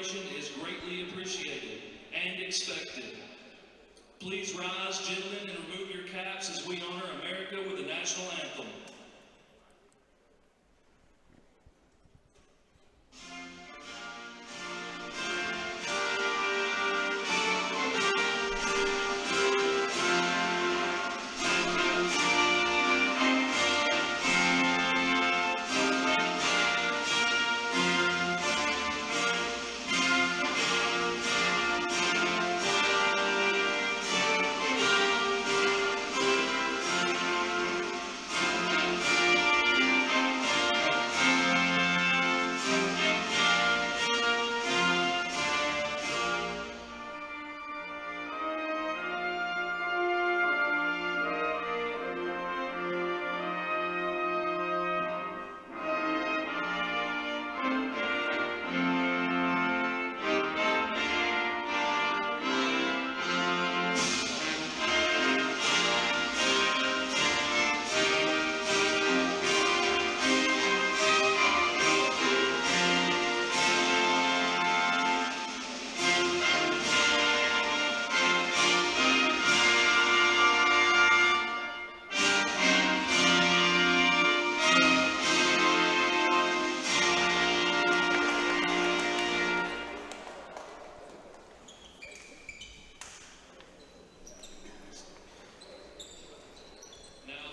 celebration is greatly appreciated and expected. Please rise, gentlemen, and remove your caps as we honor America with the national anthem.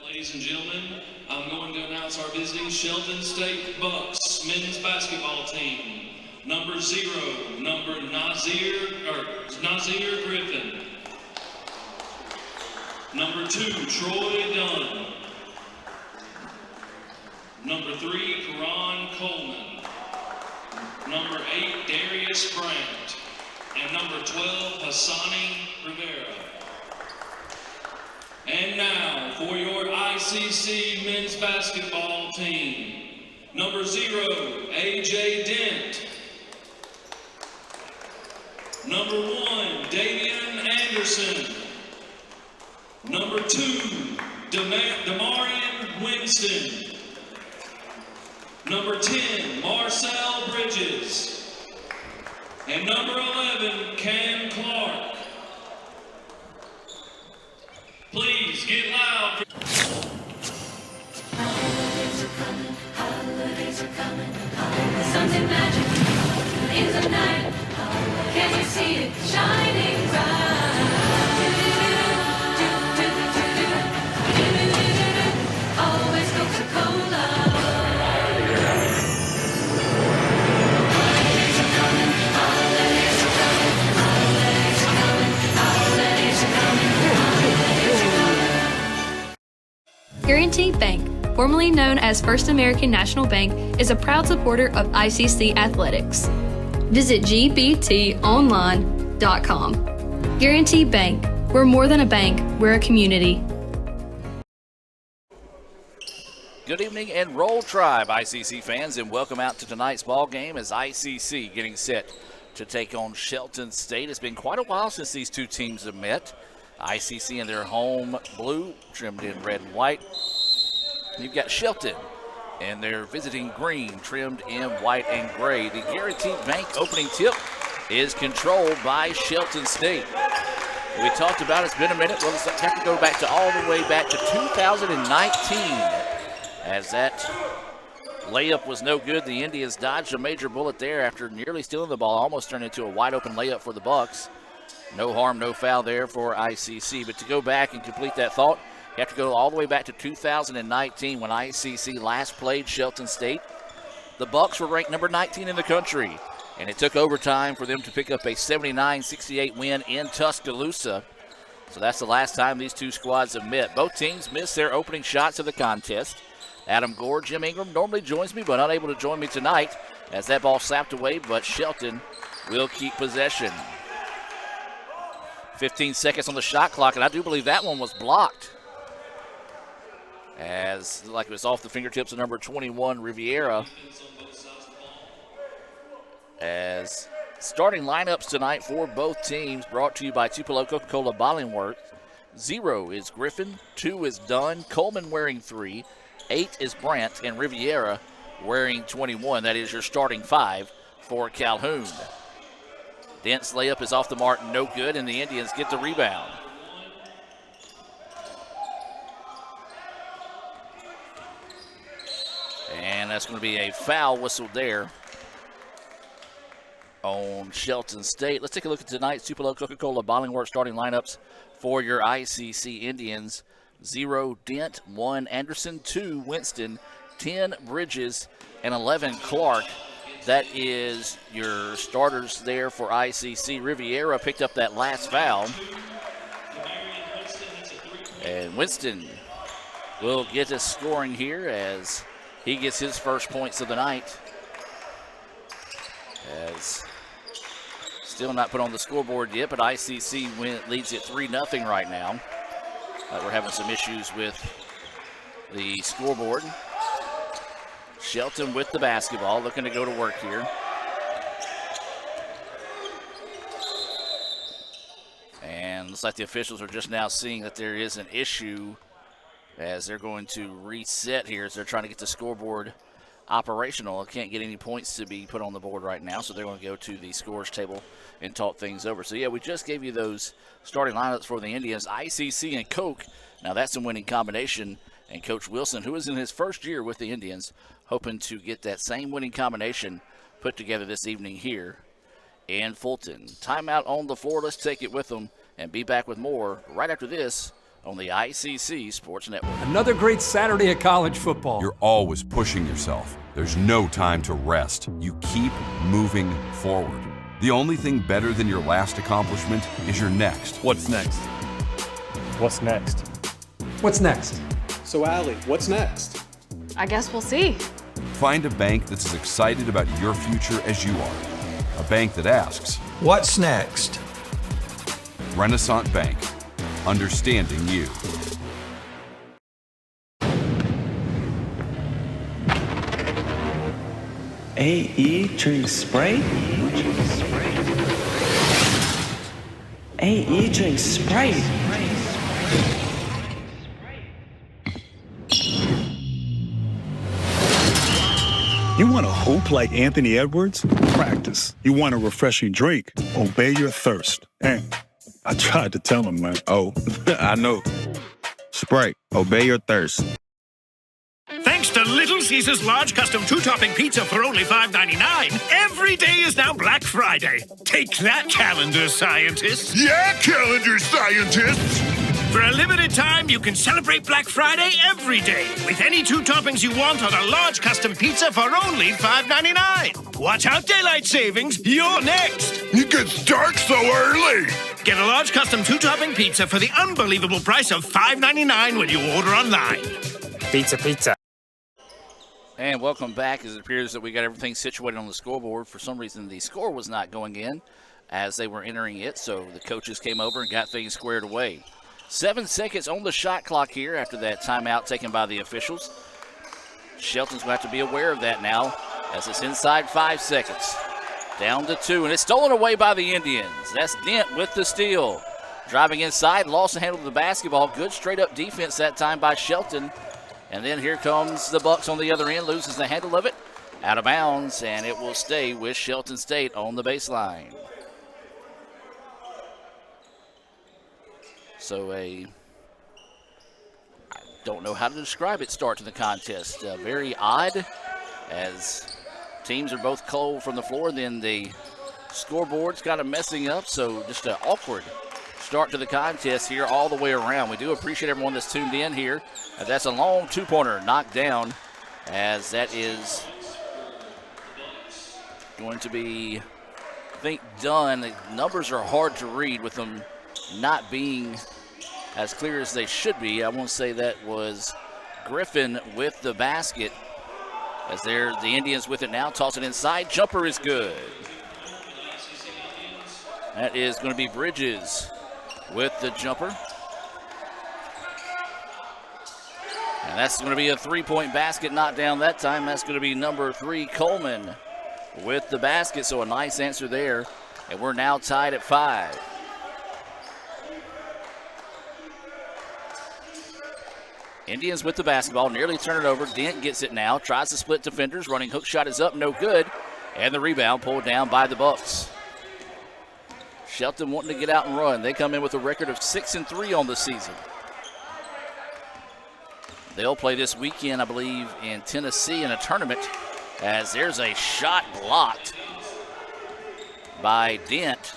Ladies and gentlemen, I'm going to announce our visiting Shelton State Bucks men's basketball team. Number 0, number Nazir Griffin. Number 2, Troy Dunn. Number 3, Karan Coleman. Number 8, Darius Brandt. And number 12, Hassani Rivera. And now, for your ICC men's basketball team, number 0, A.J. Dent. Number 1, Davian Anderson. Number 2, Damarian Winston. Number 10, Marcel Bridges. And number 11, Cam Clark. Please get loud. Holidays are coming, holidays are coming, holidays. Something magic in the night. Can you see it shining bright? Always Coca-Cola. Holidays are coming, holidays are coming, holidays are coming, holidays are coming. Guaranty Bank, formerly known as First American National Bank, is a proud supporter of ICC athletics. Visit gbtonline.com. Guaranty Bank, we're more than a bank, we're a community. Good evening and Roll Tribe, ICC fans, and welcome out to tonight's ball game as ICC getting set to take on Shelton State. It's been quite a while since these two teams have met. ICC in their home blue, trimmed in red and white. You've got Shelton in their visiting green, trimmed in white and gray. The Guaranteed Bank opening tip is controlled by Shelton State. We talked about it's been a minute. Well, let's have to go back to all the way back to 2019 as that layup was no good. The Indians dodged a major bullet there after nearly stealing the ball, almost turned into a wide open layup for the Bucks. No harm, no foul there for ICC. But to go back and complete that thought, you have to go all the way back to 2019 when ICC last played Shelton State. The Bucks were ranked number 19 in the country, and it took overtime for them to pick up a 79-68 win in Tuscaloosa. So that's the last time these two squads have met. Both teams missed their opening shots of the contest. Adam Gore, Jim Ingram normally joins me, but unable to join me tonight as that ball slapped away, but Shelton will keep possession. 15 seconds on the shot clock, and I do believe that one was blocked. As like it was off the fingertips of number 21, Riviera. As starting lineups tonight for both teams brought to you by Tupelo Coca-Cola Bottling Works. 0 is Griffin, 2 is Dunn, Coleman wearing 3, 8 is Brandt, and Riviera wearing 21. That is your starting 5 for Calhoun. Dent's layup is off the mark, no good, and the Indians get the rebound. And that's going to be a foul whistle there on Shelton State. Let's take a look at tonight's Tupelo Coca-Cola Bottling Works starting lineups for your ICC Indians. 0 Dent, 1 Anderson, 2 Winston, 10 Bridges, and 11 Clark. That is your starters there for ICC. Riviera picked up that last foul. And Winston will get us scoring here as he gets his first points of the night. As still not put on the scoreboard yet, but ICC leads it 3-0 right now. We're having some issues with the scoreboard. Shelton with the basketball, looking to go to work here. And looks like the officials are just now seeing that there is an issue as they're going to reset here as they're trying to get the scoreboard operational. Can't get any points to be put on the board right now, so they're going to go to the scores table and talk things over. So, yeah, we just gave you those starting lineups for the Indians. ICC and Coke, now that's a winning combination. And Coach Wilson, who is in his first year with the Indians, hoping to get that same winning combination put together this evening here in Fulton. Timeout on the floor. Let's take it with them and be back with more right after this on the ICC Sports Network. Another great Saturday of college football. You're always pushing yourself. There's no time to rest. You keep moving forward. The only thing better than your last accomplishment is your next. What's next? What's next? What's next? So, Allie, what's next? I guess we'll see. Find a bank that's as excited about your future as you are. A bank that asks, what's next? Renaissance Bank. Understanding you. AE drink spray? AE drink spray? You want to hoop like Anthony Edwards? Practice. You want a refreshing drink? Obey your thirst. And I tried to tell him, man. Oh, I know. Sprite, obey your thirst. Thanks to Little Caesars large custom two-topping pizza for only $5.99, every day is now Black Friday. Take that, calendar scientists. Yeah, calendar scientists! For a limited time, you can celebrate Black Friday every day with any two toppings you want on a large custom pizza for only $5.99. Watch out, daylight savings. You're next. It gets dark so early. Get a large custom two-topping pizza for the unbelievable price of $5.99 when you order online. Pizza, pizza. And welcome back, as it appears that we got everything situated on the scoreboard. For some reason, the score was not going in as they were entering it, so the coaches came over and got things squared away. 7 seconds on the shot clock here after that timeout taken by the officials. Shelton's going to have to be aware of that now as it's inside 5 seconds. Down to 2, and it's stolen away by the Indians. That's Dent with the steal. Driving inside, lost the handle of the basketball. Good straight-up defense that time by Shelton. And then here comes the Bucks on the other end, loses the handle of it. Out of bounds, and it will stay with Shelton State on the baseline. So I don't know how to describe it, start to the contest. Very odd as teams are both cold from the floor. Then the scoreboard's kind of messing up, so just an awkward start to the contest here all the way around. We do appreciate everyone that's tuned in here. That's a long two-pointer knocked down as that is going to be, I think, done. The numbers are hard to read with them not being as clear as they should be. I want to say that was Griffin with the basket as they're the Indians with it now. Toss it inside. Jumper is good. That is going to be Bridges with the jumper. And that's going to be a three-point basket knocked down that time. That's going to be number 3, Coleman, with the basket. So a nice answer there. And we're now tied at 5. Indians with the basketball, nearly turn it over. Dent gets it now, tries to split defenders. Running hook shot is up, no good. And the rebound pulled down by the Bucks. Shelton wanting to get out and run. They come in with a record of 6-3 on the season. They'll play this weekend, I believe, in Tennessee in a tournament, as there's a shot blocked by Dent.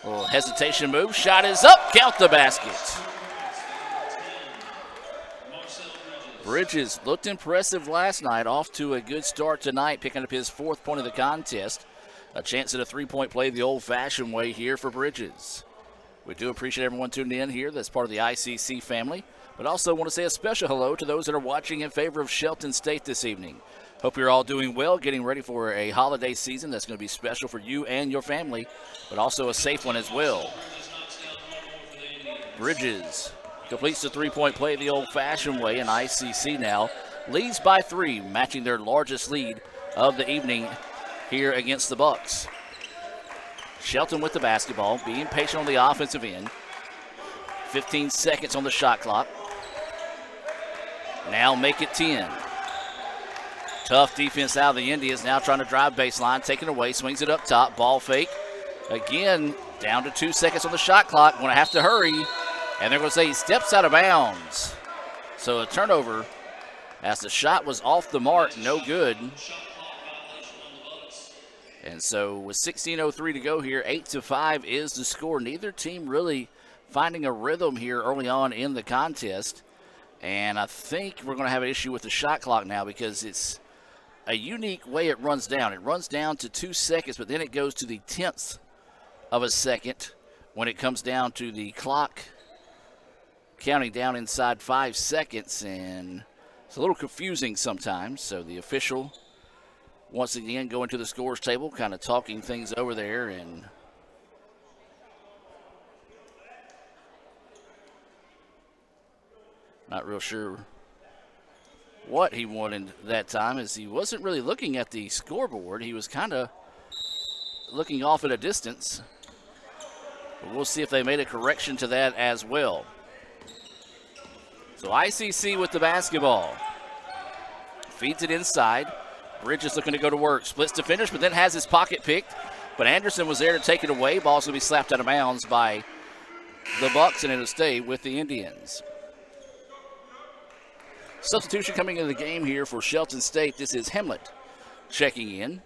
A little hesitation move. Shot is up. Count the basket. Bridges looked impressive last night. Off to a good start tonight, picking up his 4th point of the contest. A chance at a 3-point play the old-fashioned way here for Bridges. We do appreciate everyone tuning in here that's part of the ICC family, but also want to say a special hello to those that are watching in favor of Shelton State this evening. Hope you're all doing well, getting ready for a holiday season that's going to be special for you and your family, but also a safe one as well. Bridges completes the 3-point play the old-fashioned way, and ICC now leads by 3, matching their largest lead of the evening here against the Bucks. Shelton with the basketball, being patient on the offensive end. 15 seconds on the shot clock. Now make it 10. Tough defense out of the Indians, now trying to drive baseline, taken away, swings it up top, ball fake. Again, down to 2 seconds on the shot clock, going to have to hurry, and they're going to say he steps out of bounds. So a turnover as the shot was off the mark, no good. And so with 16:03 to go here, 8-5 is the score. Neither team really finding a rhythm here early on in the contest. And I think we're going to have an issue with the shot clock now because it's a unique way it runs down. It runs down to 2 seconds, but then it goes to the 10th of a second when it comes down to the clock counting down inside 5 seconds. And it's a little confusing sometimes. So the official, once again, going to the scores table, kind of talking things over there, and not real sure what he wanted that time, as he wasn't really looking at the scoreboard. He was kind of looking off at a distance. But we'll see if they made a correction to that as well. So ICC with the basketball. Feeds it inside. Bridges looking to go to work. Splits to finish, but then has his pocket picked. But Anderson was there to take it away. Ball's going to be slapped out of bounds by the Bucks, and it'll stay with the Indians. Substitution coming into the game here for Shelton State. This is Hemlett checking in.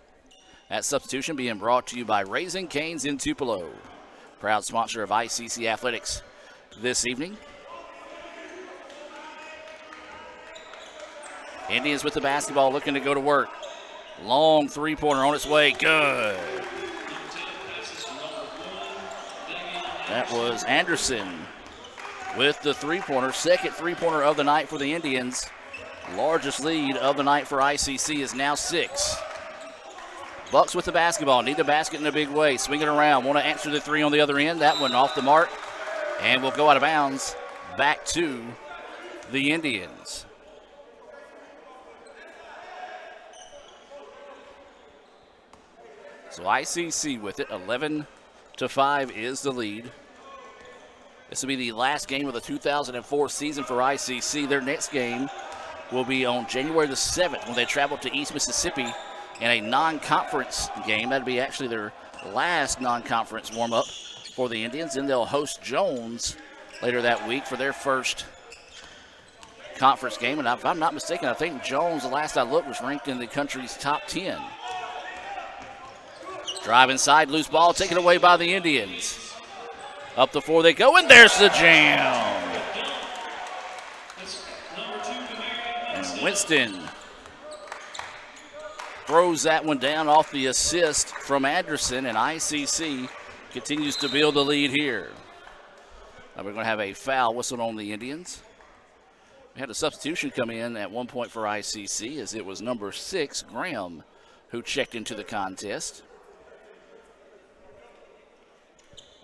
That substitution being brought to you by Raising Cane's in Tupelo, proud sponsor of ICC Athletics this evening. Indians with the basketball looking to go to work. Long three-pointer on its way. Good. That was Anderson with the three-pointer. Second three-pointer of the night for the Indians. Largest lead of the night for ICC is now 6. Bucks with the basketball. Need the basket in a big way. Swing it around. Want to answer the three on the other end. That one off the mark. And will go out of bounds back to the Indians. So ICC with it. 11-5 is the lead. This will be the last game of the 2004 season for ICC. Their next game will be on January the 7th when they travel to East Mississippi in a non-conference game. That'll be actually their last non-conference warm-up for the Indians. Then they'll host Jones later that week for their first conference game. And if I'm not mistaken, I think Jones, the last I looked, was ranked in the country's top 10. Drive inside, loose ball, taken away by the Indians. Up the floor they go, and there's the jam. And Winston throws that one down off the assist from Anderson, and ICC continues to build the lead here. Now we're going to have a foul whistled on the Indians. We had a substitution come in at one point for ICC, as it was number 6, Graham, who checked into the contest.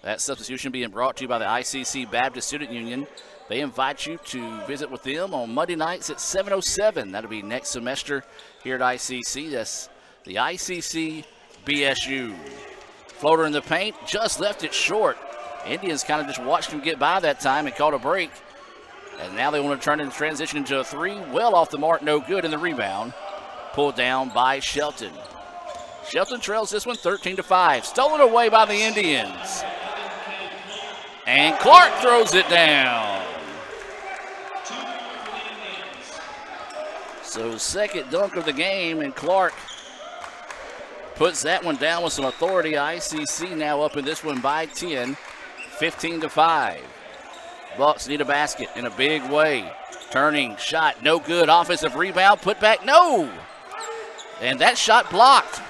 That substitution being brought to you by the ICC Baptist Student Union. They invite you to visit with them on Monday nights at 7:07. That'll be next semester here at ICC. That's the ICC BSU. Floater in the paint, just left it short. Indians kind of just watched him get by that time and caught a break. And now they want to turn it and transition into a three. Well off the mark, no good, in the rebound. Pulled down by Shelton. Shelton trails this one 13-5. Stolen away by the Indians. And Clark throws it down. So second dunk of the game, and Clark puts that one down with some authority. ICC now up in this one by 10, 15-5. Bucks need a basket in a big way. Turning shot, no good. Offensive rebound, put back, no. And that shot blocked.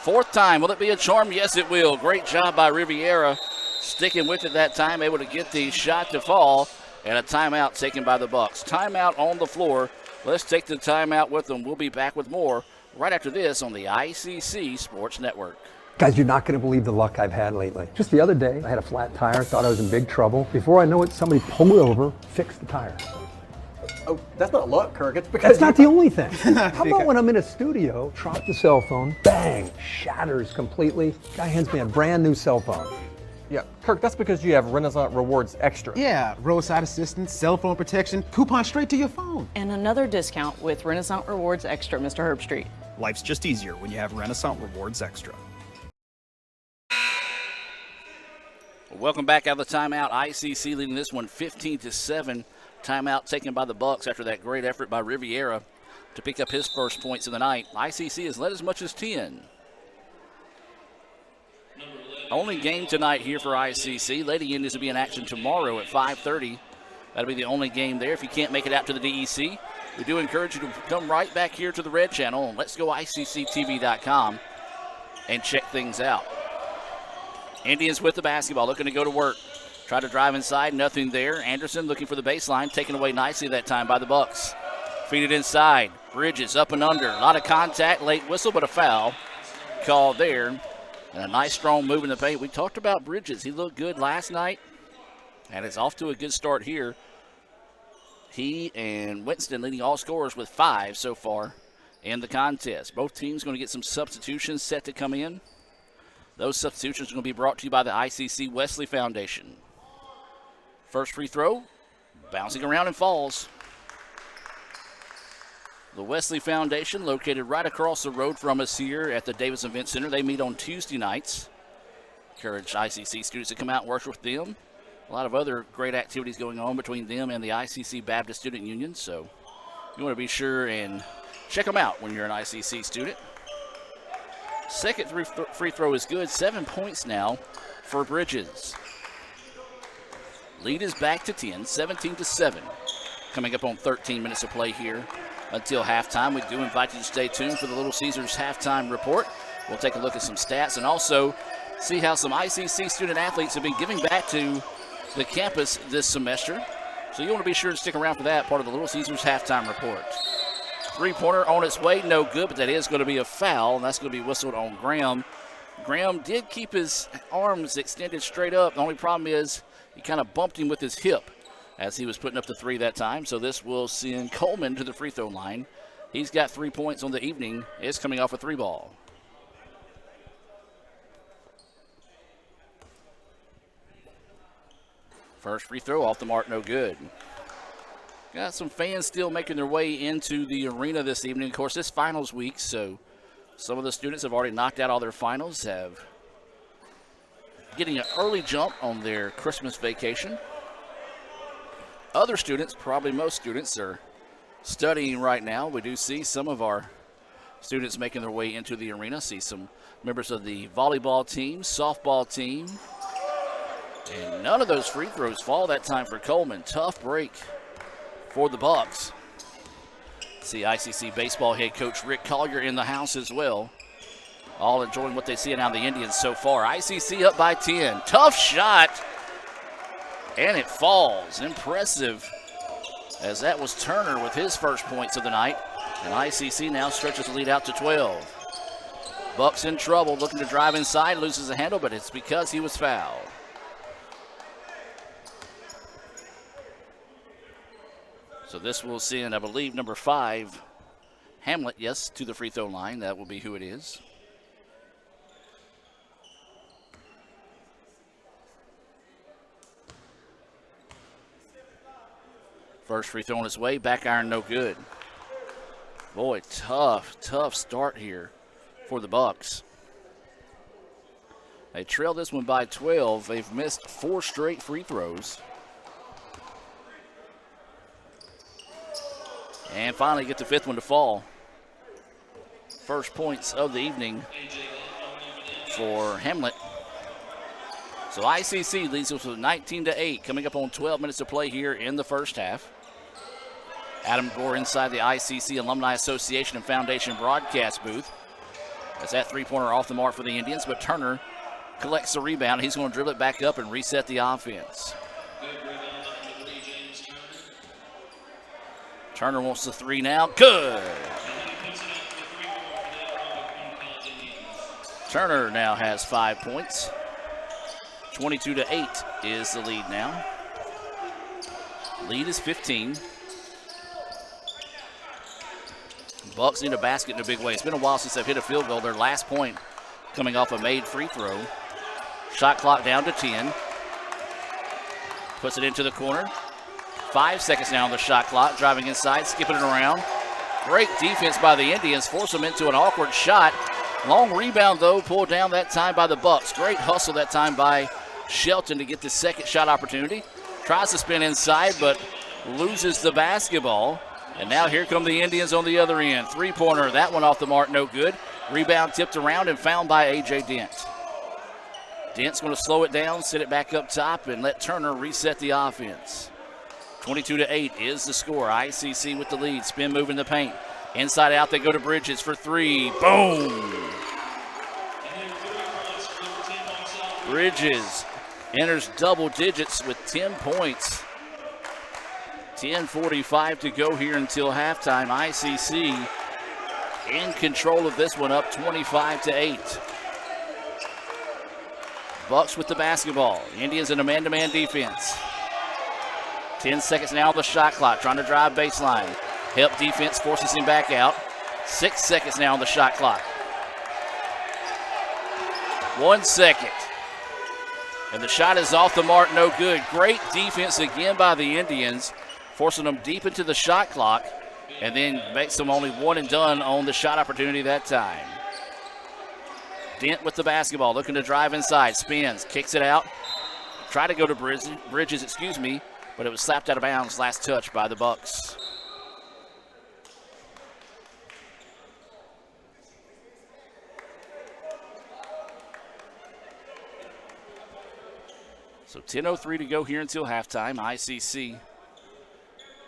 Fourth time, will it be a charm? Yes, it will. Great job by Riviera, sticking with it that time, able to get the shot to fall, and a timeout taken by the Bucks. Timeout on the floor. Let's take the timeout with them. We'll be back with more right after this on the ICC Sports Network. Guys, you're not going to believe the luck I've had lately. Just the other day, I had a flat tire, thought I was in big trouble. Before I know it, somebody pulled over, fixed the tire. Oh, that's not luck, Kirk. It's because That's not the only thing. How about when I'm in a studio, drop the cell phone, bang, shatters completely. Guy hands me a brand new cell phone. Yeah, Kirk, that's because you have Renaissance Rewards Extra. Yeah, roadside assistance, cell phone protection, coupon straight to your phone. And another discount with Renaissance Rewards Extra, Mr. Herbstreit. Life's just easier when you have Renaissance Rewards Extra. Welcome back out of the timeout. ICC leading this one 15-7. Timeout taken by the Bucks after that great effort by Riviera to pick up his first points of the night. ICC has led as much as 10. Only game tonight here for ICC. Lady Indians will be in action tomorrow at 5:30. That'll be the only game there. If you can't make it out to the DEC, we do encourage you to come right back here to the Red Channel on letsgoicctv.com and check things out. Indians with the basketball, looking to go to work. Try to drive inside, nothing there. Anderson looking for the baseline, taken away nicely that time by the Bucks. Feed it inside. Bridges up and under. A lot of contact, late whistle, but a foul called there. And a nice strong move in the paint. We talked about Bridges. He looked good last night, and it's off to a good start here. He and Winston leading all scorers with 5 so far in the contest. Both teams going to get some substitutions set to come in. Those substitutions are going to be brought to you by the ICC Wesley Foundation. First free throw, bouncing around and falls. The Wesley Foundation, located right across the road from us here at the Davis Event Center. They meet on Tuesday nights. Encourage ICC students to come out and work with them. A lot of other great activities going on between them and the ICC Baptist Student Union. So you want to be sure and check them out when you're an ICC student. Second free throw is good. 7 points now for Bridges. Lead is back to 10, 17-7. Coming up on 13 minutes of play here until halftime. We do invite you to stay tuned for the Little Caesars halftime report. We'll take a look at some stats and also see how some ICC student athletes have been giving back to the campus this semester. So you want to be sure to stick around for that part of the Little Caesars halftime report. Three-pointer on its way, no good, but that is going to be a foul, and that's going to be whistled on Graham. Graham did keep his arms extended straight up. The only problem is he kind of bumped him with his hip as he was putting up the three that time. So this will send Coleman to the free throw line. He's got 3 points on the evening. It's coming off a 3-ball. First free throw off the mark, no good. Got some fans still making their way into the arena this evening. Of course, this finals week, so some of the students have already knocked out all their finals, have getting an early jump on their Christmas vacation. Other students, probably most students, are studying right now. We do see some of our students making their way into the arena. See some members of the volleyball team, softball team. And none of those free throws fall that time for Coleman. Tough break for the Bucks. See ICC baseball head coach Rick Collier in the house as well. All enjoying what they see out of the Indians so far. ICC up by 10. Tough shot. And it falls. Impressive, as that was Turner with his first points of the night. And ICC now stretches the lead out to 12. Bucks in trouble, looking to drive inside, loses the handle, but it's because he was fouled. So this will send, I believe, number 5, Hamlet, yes, to the free throw line. That will be who it is. First free throw on its way, back iron no good. Boy, tough start here for the Bucks. They trail this one by 12. They've missed 4 straight free throws. And finally get the 5th one to fall. First points of the evening for Hamlet. So ICC leads us with 19-8, coming up on 12 minutes to play here in the first half. Adam Gore inside the ICC Alumni Association and Foundation broadcast booth. As that three-pointer off the mark for the Indians, but Turner collects the rebound. He's going to dribble it back up and reset the offense. Turner wants the 3 now. Good. Turner now has 5 points. 22-8 is the lead now. Lead is 15. Bucks need a basket in a big way. It's been a while since they've hit a field goal. Their last point coming off a made free throw. Shot clock down to 10. Puts it into the corner. 5 seconds now on the shot clock. Driving inside, skipping it around. Great defense by the Indians. Force them into an awkward shot. Long rebound, though, pulled down that time by the Bucks. Great hustle that time by Shelton to get the second shot opportunity. Tries to spin inside, but loses the basketball. And now here come the Indians on the other end. Three-pointer, that one off the mark, no good. Rebound tipped around and found by A.J. Dent. Dent's going to slow it down, set it back up top, and let Turner reset the offense. 22-8 is the score. ICC with the lead. Spin move in the paint. Inside out, they go to Bridges for 3. Boom! Bridges enters double digits with 10 points. 10:45 to go here until halftime. ICC in control of this one, up 25-8. Bucks with the basketball. Indians in a man-to-man defense. 10 seconds now on the shot clock, trying to drive baseline. Help defense forces him back out. 6 seconds now on the shot clock. 1 second. And the shot is off the mark, no good. Great defense again by the Indians, forcing them deep into the shot clock, and then makes them only one and done on the shot opportunity that time. Dent with the basketball, looking to drive inside, spins, kicks it out. Try to go to Bridges, but it was slapped out of bounds last touch by the Bucks. So 10:03 to go here until halftime. ICC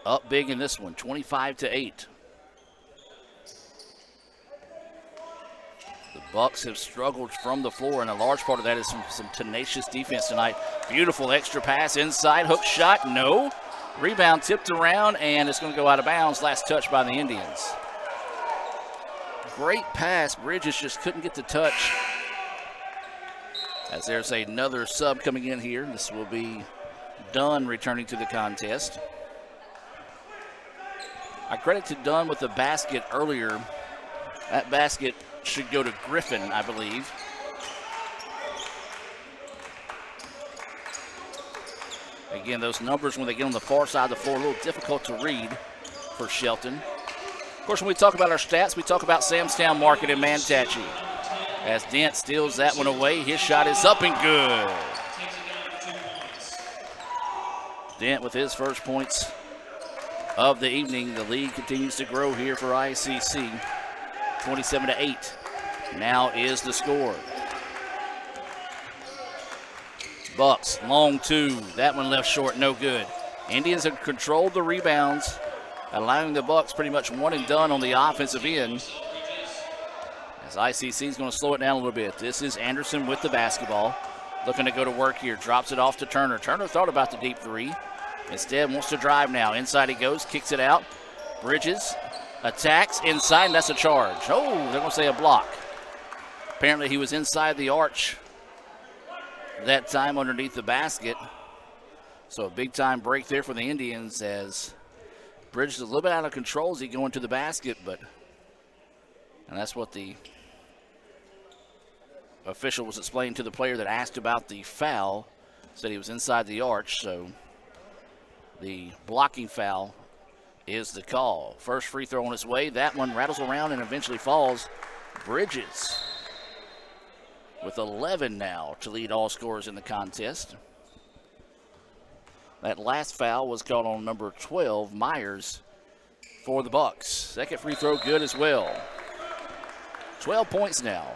up big in this one, 25-8. The Bucks have struggled from the floor, and a large part of that is some tenacious defense tonight. Beautiful extra pass inside, hook shot, no. Rebound tipped around, and it's going to go out of bounds. Last touch by the Indians. Great pass. Bridges just couldn't get the touch. As there's another sub coming in here. This will be Dunn returning to the contest. I credit to Dunn with the basket earlier. That basket should go to Griffin, I believe. Again, those numbers when they get on the far side of the floor, a little difficult to read for Shelton. Of course, when we talk about our stats, we talk about Samstown Market and Manatee. As Dent steals that one away, his shot is up and good. Dent with his first points of the evening. The lead continues to grow here for ICC. 27-8 now is the score. Bucks, long 2. That one left short, no good. Indians have controlled the rebounds, allowing the Bucks pretty much one and done on the offensive end. As ICC is going to slow it down a little bit. This is Anderson with the basketball. Looking to go to work here. Drops it off to Turner. Turner thought about the deep 3. Instead wants to drive now. Inside he goes. Kicks it out. Bridges attacks inside, and that's a charge. Oh, they're going to say a block. Apparently he was inside the arch that time underneath the basket. So a big-time break there for the Indians as Bridges is a little bit out of control as he going to the basket, and that's what the official was explaining to the player that asked about the foul. Said he was inside the arch, so the blocking foul is the call. First free throw on its way. That one rattles around and eventually falls Bridges with 11 now to lead all scorers in the contest. That last foul was called on number 12, Myers, for the Bucks. Second free throw good as well. 12 points now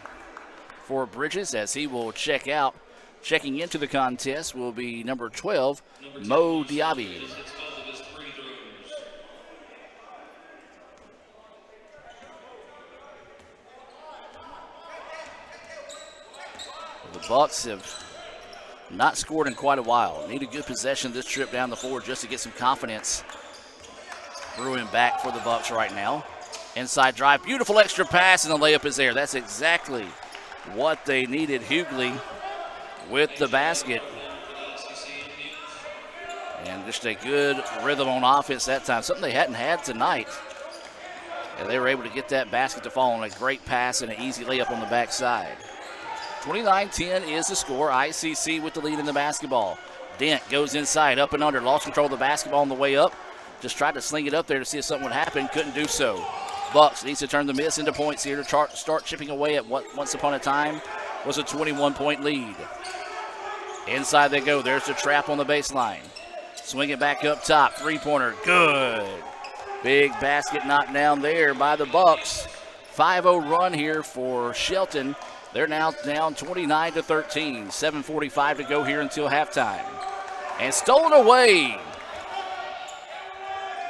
for Bridges as he will check out. Checking into the contest will be number 12, Mo Diaby. The Bucks have not scored in quite a while. Need a good possession this trip down the floor just to get some confidence brewing back for the Bucks right now. Inside drive, beautiful extra pass, and the layup is there. That's exactly what they needed. Hughley with the basket. And just a good rhythm on offense that time, something they hadn't had tonight. And they were able to get that basket to fall on a great pass and an easy layup on the backside. 29-10 is the score. ICC with the lead in the basketball. Dent goes inside, up and under, lost control of the basketball on the way up. Just tried to sling it up there to see if something would happen, couldn't do so. Bucks needs to turn the miss into points here to start chipping away at what once upon a time was a 21-point lead. Inside they go. There's the trap on the baseline. Swing it back up top. Three-pointer, good. Big basket knocked down there by the Bucks. 5-0 run here for Shelton. They're now down 29-13. 7:45 to go here until halftime. And stolen away.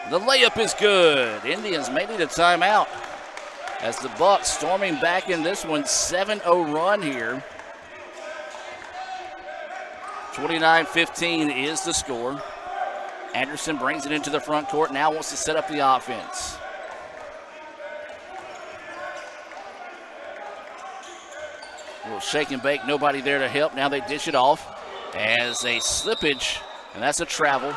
The layup is good. Indians may need a timeout as the Bucks storming back in this one. 7-0 run here. 29-15 is the score. Anderson brings it into the front court. Now wants to set up the offense. A little shake and bake, nobody there to help. Now they dish it off as a slippage, and that's a travel.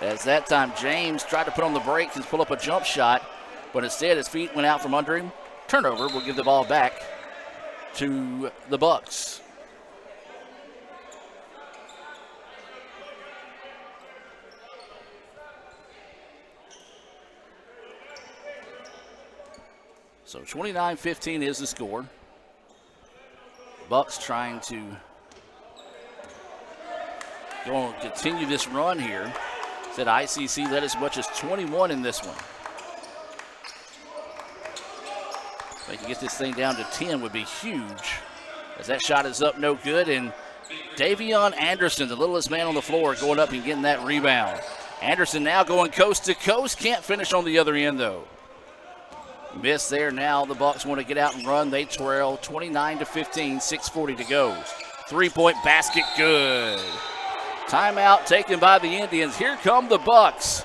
As that time James tried to put on the brakes and pull up a jump shot, but instead his feet went out from under him. Turnover will give the ball back to the Bucks. So 29-15 is the score. Bucks trying to go and continue this run here. Said ICC led as much as 21 in this one. If they can get this thing down to 10 would be huge. As that shot is up, no good. And Davion Anderson, the littlest man on the floor, going up and getting that rebound. Anderson now going coast to coast. Can't finish on the other end, though. Miss there. Now the Bucks want to get out and run. They trail 29-15, 6:40 to go. Three-point basket, good. Timeout taken by the Indians. Here come the Bucks.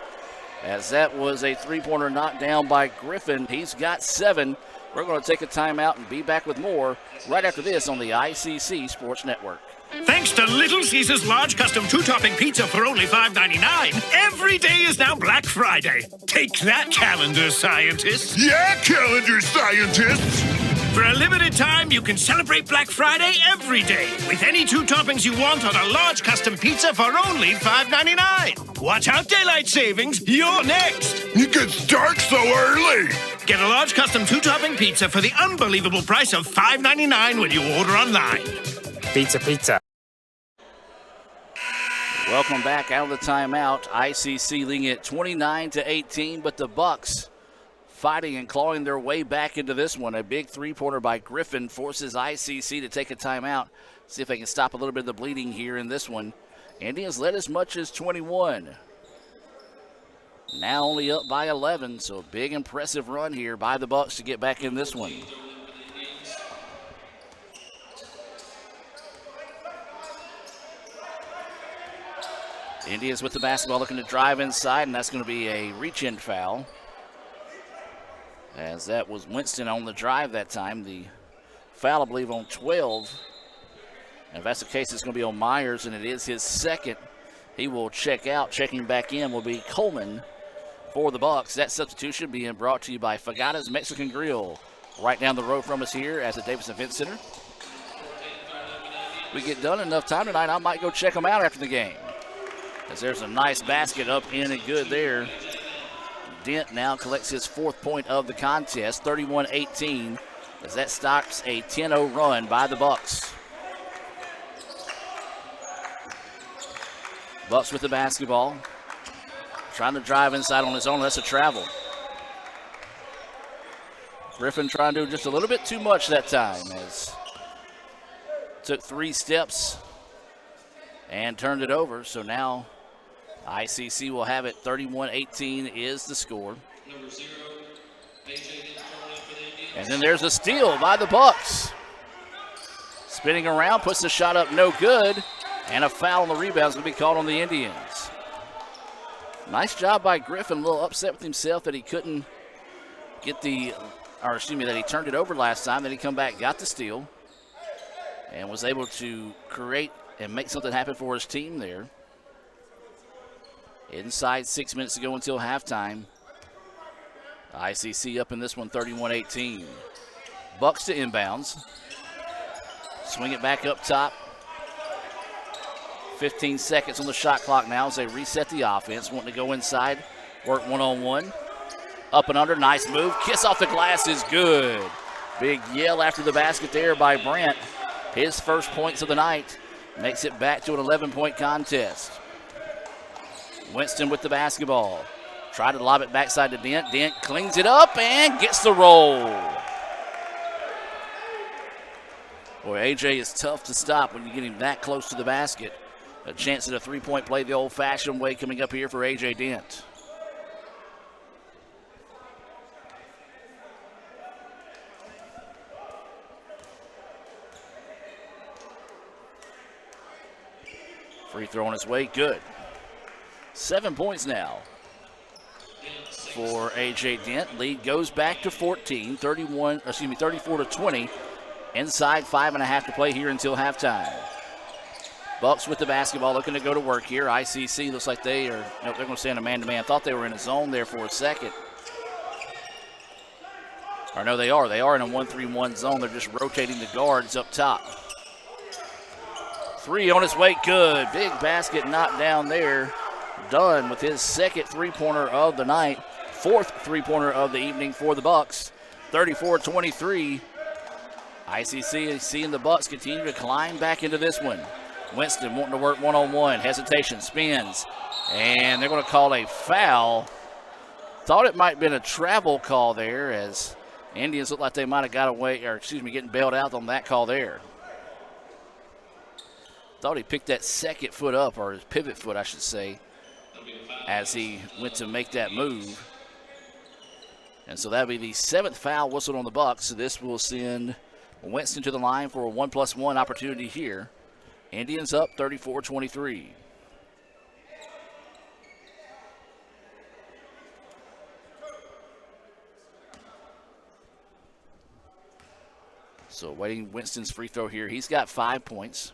As that was a three-pointer knocked down by Griffin. He's got 7. We're going to take a timeout and be back with more right after this on the ICC Sports Network. Thanks to Little Caesars large custom 2-topping pizza for only $5.99, every day is now Black Friday. Take that, calendar scientists. Yeah, calendar scientists. For a limited time, you can celebrate Black Friday every day with any 2 toppings you want on a large custom pizza for only $5.99. Watch out, daylight savings. You're next. It gets dark so early. Get a large custom 2-topping pizza for the unbelievable price of $5.99 when you order online. Pizza, pizza. Welcome back out of the timeout. ICC leading it 29-18, but the Bucks fighting and clawing their way back into this one. A big three-pointer by Griffin forces ICC to take a timeout. See if they can stop a little bit of the bleeding here in this one. Indians led as much as 21. Now only up by 11, so a big impressive run here by the Bucks to get back in this one. Indians with the basketball looking to drive inside, and that's going to be a reach-in foul. As that was Winston on the drive that time. The foul, I believe, on 12. And if that's the case, it's going to be on Myers, and it is his second. He will check out. Checking back in will be Coleman for the Bucks. That substitution being brought to you by Fagata's Mexican Grill, right down the road from us here at the Davis Event Center. We get done enough time tonight, I might go check them out after the game. As there's a nice basket up in and good there. Dent now collects his 4th point of the contest, 31-18. as that stops a 10-0 run by the Bucks. Bucks with the basketball. Trying to drive inside on his own. That's a travel. Griffin trying to do just a little bit too much that time, as took 3 steps and turned it over. So now ICC will have it. 31-18 is the score. Number 0, AJ Dent throwing in for the Indians. And then there's a steal by the Bucks. Spinning around, puts the shot up, no good. And a foul on the rebound is going to be called on the Indians. Nice job by Griffin. A little upset with himself that he couldn't get that he turned it over last time. Then he come back, got the steal, and was able to create and make something happen for his team there. Inside 6 minutes to go until halftime. ICC up in this one, 31-18. Bucks to inbounds. Swing it back up top. 15 seconds on the shot clock now as they reset the offense. Wanting to go inside, work one-on-one. Up and under, nice move. Kiss off the glass is good. Big yell after the basket there by Brent. His first points of the night. Makes it back to an 11-point contest. Winston with the basketball. Try to lob it backside to Dent. Dent cleans it up and gets the roll. Boy, AJ is tough to stop when you get him that close to the basket. A chance at a three-point play the old-fashioned way coming up here for AJ Dent. Free throw on its way, good. 7 points now for AJ Dent. Lead goes back to 14, 34-20. Inside 5.5 to play here until halftime. Bucks with the basketball, looking to go to work here. ICC looks like they're going to stay in a man-to-man. Thought they were in a zone there for a second. Or no, they are. They are in a 1-3-1 zone. They're just rotating the guards up top. 3 on his way, good. Big basket knocked down there. Dunn with his second three-pointer of the night. 4th three-pointer of the evening for the Bucks. 34-23. ICC is seeing the Bucks continue to climb back into this one. Winston wanting to work one-on-one. Hesitation, spins. And they're going to call a foul. Thought it might have been a travel call there, as Indians look like they might have got away, getting bailed out on that call there. Thought he picked that second foot up, or his pivot foot, I should say, as he went to make that move. And so that'll be the 7th foul whistled on the Bucks. So this will send Winston to the line for a 1+1 opportunity here. Indians up 34-23. So waiting Winston's free throw here. He's got 5 points.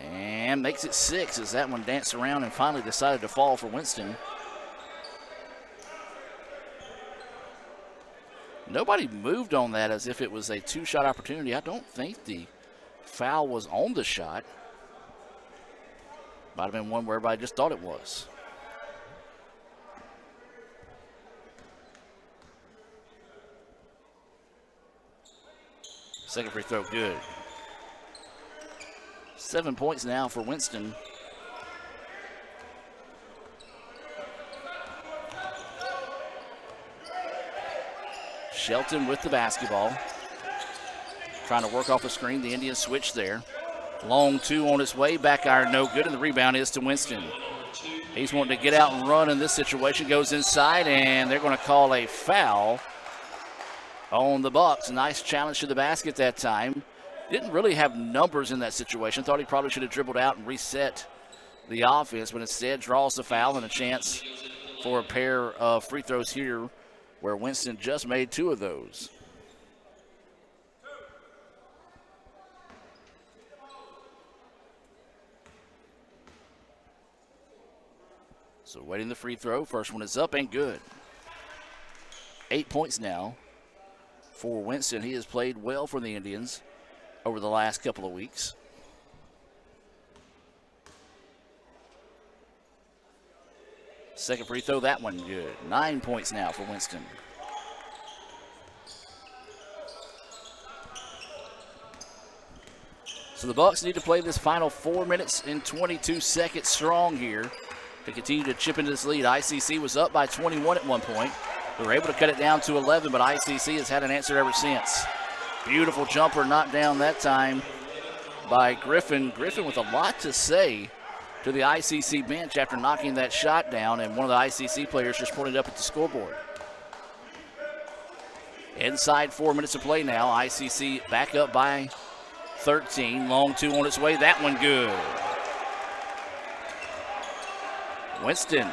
And makes it 6 as that one danced around and finally decided to fall for Winston. Nobody moved on that as if it was a 2-shot opportunity. I don't think the foul was on the shot. Might have been one where everybody just thought it was. Second free throw, good. 7 points now for Winston. Shelton with the basketball. Trying to work off a screen. The Indians switch there. Long 2 on his way. Back iron no good, and the rebound is to Winston. He's wanting to get out and run in this situation. Goes inside, and they're going to call a foul on the Bucks. Nice challenge to the basket that time. Didn't really have numbers in that situation. Thought he probably should have dribbled out and reset the offense, but instead draws the foul and a chance for a pair of free throws here, where Winston just made 2 of those. So waiting the free throw. First one is up and good. 8 points now for Winston. He has played well for the Indians over the last couple of weeks. Second free throw, that one good. 9 points now for Winston. So the Bucks need to play this final 4 minutes and 22 seconds strong here to continue to chip into this lead. ICC was up by 21 at one point. They were able to cut it down to 11, but ICC has had an answer ever since. Beautiful jumper knocked down that time by Griffin. Griffin with a lot to say to the ICC bench after knocking that shot down, and one of the ICC players just pointed up at the scoreboard. Inside 4 minutes of play now. ICC back up by 13. Long two on its way. That one good. Winston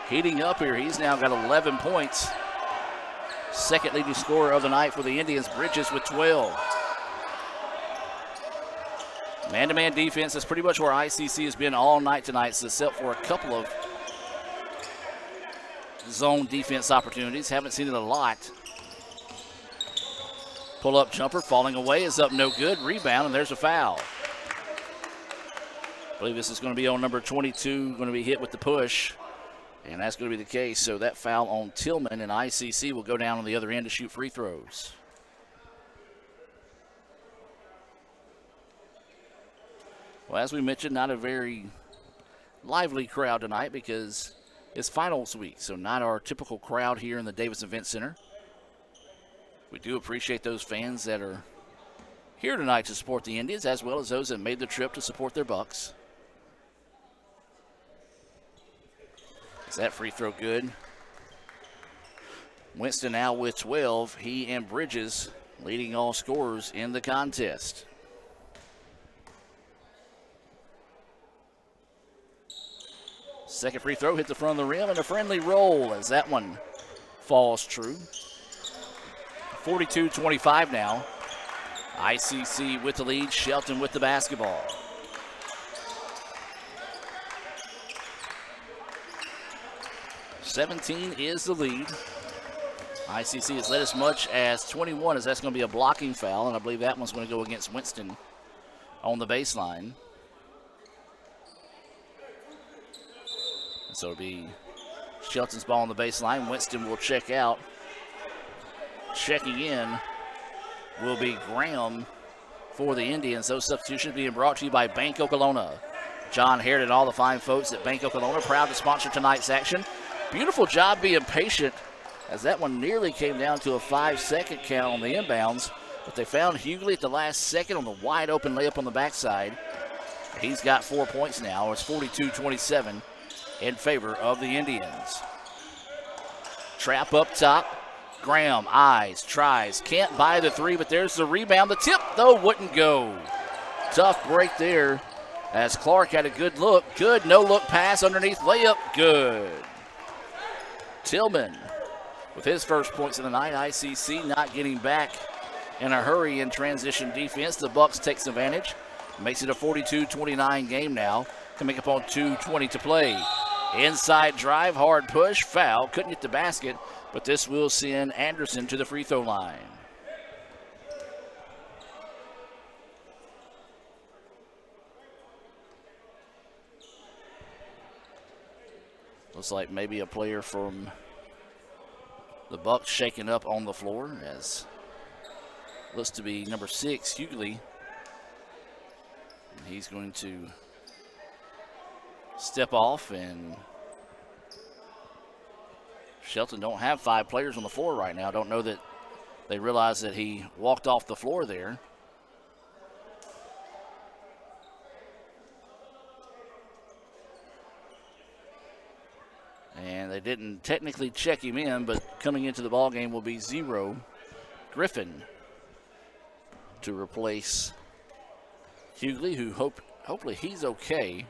heating up here. He's now got 11 points. Second leading scorer of the night for the Indians. Bridges with 12. Man-to-man defense is pretty much where ICC has been all night tonight, so except for a couple of zone defense opportunities. Haven't seen it a lot. Pull-up jumper falling away is up, no good. Rebound, and there's a foul. I believe this is going to be on number 22, going to be hit with the push, and that's going to be the case. So that foul on Tillman, and ICC will go down on the other end to shoot free throws. Well, as we mentioned, not a very lively crowd tonight because it's finals week, so not our typical crowd here in the Davis Event Center. We do appreciate those fans that are here tonight to support the Indians, as well as those that made the trip to support their Bucks. Is that free throw good? Winston now with 12. He and Bridges leading all scorers in the contest. Second free throw hit the front of the rim, and a friendly roll as that one falls true. 42-25 now. ICC with the lead, Shelton with the basketball. $17 is the lead. ICC has led as much as 21, as that's going to be a blocking foul, and I believe that one's going to go against Winston on the baseline. So it'll be Shelton's ball on the baseline. Winston will check out. Checking in will be Graham for the Indians. Those substitutions being brought to you by Bank Okolona. John Harrod and all the fine folks at Bank Okolona proud to sponsor tonight's action. Beautiful job being patient, as that one nearly came down to a 5-second count on the inbounds, but they found Hughley at the last second on the wide open layup on the backside. He's got 4 points now. It's 42-27 in favor of the Indians. Trap up top. Graham eyes, tries, can't buy the three, but there's the rebound. The tip, though, wouldn't go. Tough break there as Clark had a good look. Good no-look pass underneath layup. Good. Tillman with his first points of the night. ICC not getting back in a hurry in transition defense. The Bucks takes advantage. Makes it a 42-29 game now. Coming up on 2:20 to play. Inside drive, hard push, foul. Couldn't get the basket, but this will send Anderson to the free throw line. Looks like maybe a player from the Bucks shaking up on the floor, as looks to be number 6, Hughley. And he's going to step off, and Shelton don't have 5 players on the floor right now. Don't know that they realize that he walked off the floor there. And they didn't technically check him in, but coming into the ball game will be 0 Griffin to replace Hughley, who hopefully he's okay.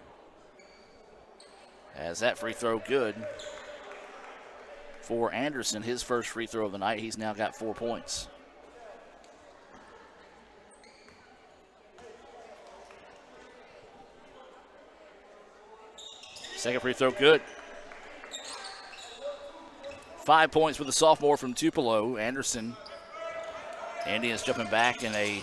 As that free throw good for Anderson, his first free throw of the night. He's now got 4 points. Second free throw good. 5 points for the sophomore from Tupelo. Anderson. Indians jumping back in a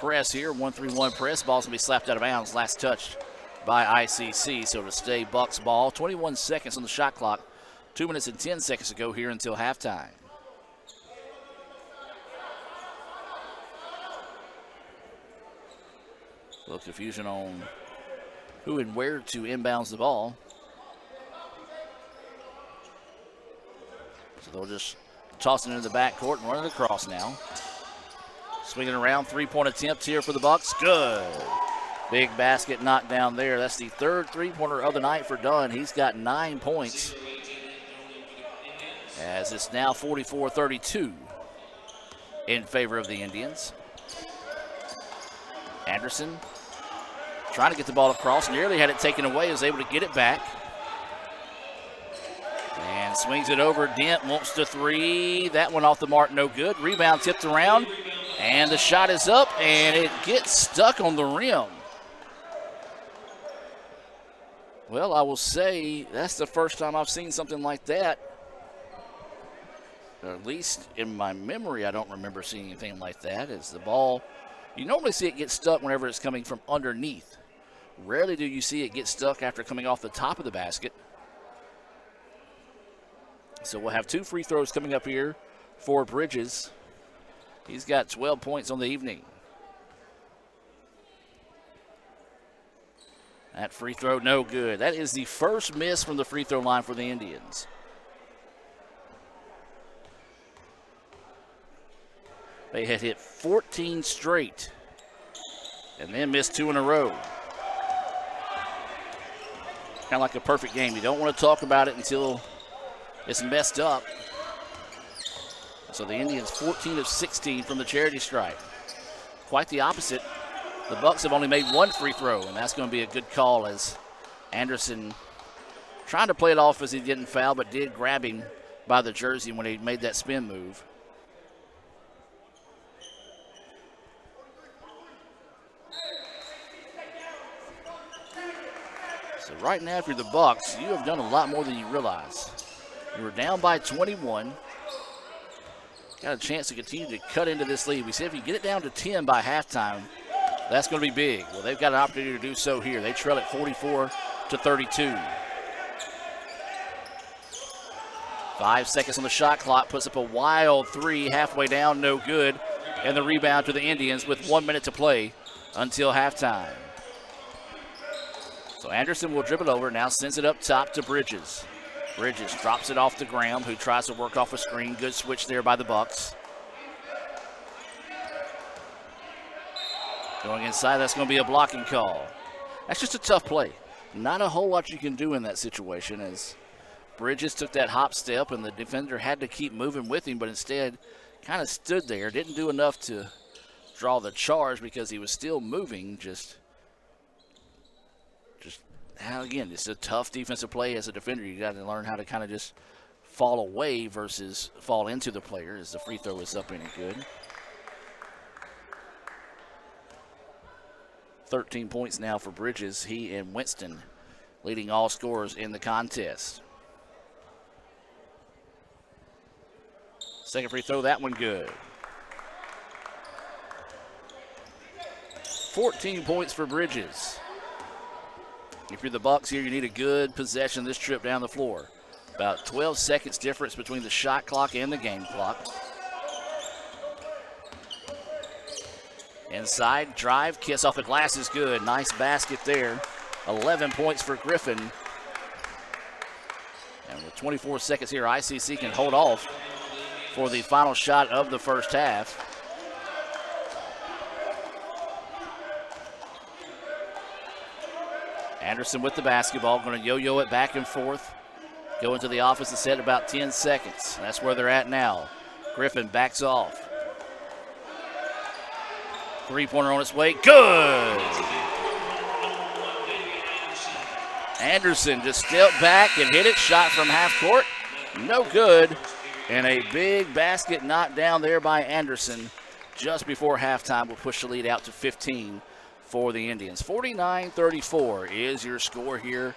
press here. 1-3-1 press. Ball's going to be slapped out of bounds. Last touch by ICC, so to stay Bucks ball. 21 seconds on the shot clock. 2 minutes and 10 seconds to go here until halftime. A little confusion on who and where to inbounds the ball. So they'll just toss it into the backcourt and run it across now. Swinging around, three-point attempt here for the Bucks. Good. Big basket knocked down there. That's the third three-pointer of the night for Dunn. He's got 9 points. As it's now 44-32 in favor of the Indians. Anderson trying to get the ball across. Nearly had it taken away. Was able to get it back. And swings it over. Dent wants the three. That one off the mark, no good. Rebound tipped around. And the shot is up, and it gets stuck on the rim. Well, I will say that's the first time I've seen something like that. Or at least in my memory, I don't remember seeing anything like that. As the ball, you normally see it get stuck whenever it's coming from underneath. Rarely do you see it get stuck after coming off the top of the basket. So we'll have 2 free throws coming up here for Bridges. He's got 12 points on the evening. That free throw, no good. That is the first miss from the free throw line for the Indians. They had hit 14 straight and then missed 2 in a row. Kind of like a perfect game. You don't want to talk about it until it's messed up. So the Indians 14 of 16 from the charity stripe. Quite the opposite. The Bucks have only made 1 free throw, and that's going to be a good call as Anderson trying to play it off as he didn't foul, but did grab him by the jersey when he made that spin move. So right now, if you're the Bucks, you have done a lot more than you realize. You were down by 21. Got a chance to continue to cut into this lead. We said if you get it down to 10 by halftime, that's going to be big. Well, they've got an opportunity to do so here. They trail at 44-32. 5 seconds on the shot clock, puts up a wild three, halfway down, no good. And the rebound to the Indians with 1 minute to play until halftime. So Anderson will dribble it over, now sends it up top to Bridges. Bridges drops it off to Graham, who tries to work off a screen. Good switch there by the Bucks. Going inside, that's going to be a blocking call. That's just a tough play. Not a whole lot you can do in that situation as Bridges took that hop step and the defender had to keep moving with him, but instead kind of stood there. Didn't do enough to draw the charge because he was still moving. Again, it's a tough defensive play as a defender. You got to learn how to kind of just fall away versus fall into the player as the free throw is up and good. 13 points now for Bridges. He and Winston leading all scorers in the contest. Second free throw, that one good. 14 points for Bridges. If you're the Bucks here, you need a good possession this trip down the floor. About 12 seconds difference between the shot clock and the game clock. Inside, drive, kiss off the glass is good. Nice basket there. 11 points for Griffin. And with 24 seconds here, ICC can hold off for the final shot of the first half. Anderson with the basketball, going to yo-yo it back and forth. Go into the offensive set about 10 seconds. That's where they're at now. Griffin backs off. Three-pointer on its way, good! Anderson just stepped back and hit it, shot from half court, no good. And a big basket knocked down there by Anderson just before halftime will push the lead out to 15 for the Indians. 49-34 is your score here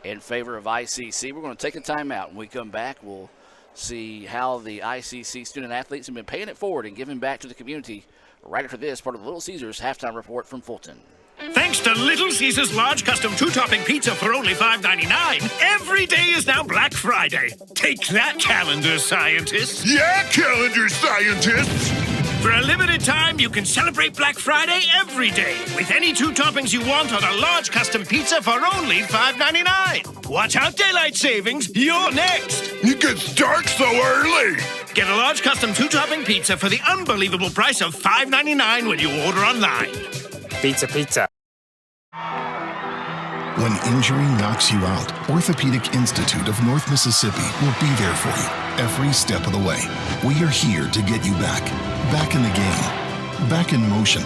in favor of ICC. We're going to take a timeout. When we come back, we'll see how the ICC student athletes have been paying it forward and giving back to the community. Right after this, part of the Little Caesars halftime report from Fulton. Thanks to Little Caesars large custom 2-topping pizza for only $5.99, every day is now Black Friday. Take that, calendar scientists. Yeah, calendar scientists. For a limited time, you can celebrate Black Friday every day with any 2 toppings you want on a large custom pizza for only $5.99. Watch out, daylight savings. You're next. It gets dark so early. Get a large custom 2-topping pizza for the unbelievable price of $5.99 when you order online. Pizza. When injury knocks you out, Orthopedic Institute of North Mississippi will be there for you every step of the way. We are here to get you back in the game, back in motion,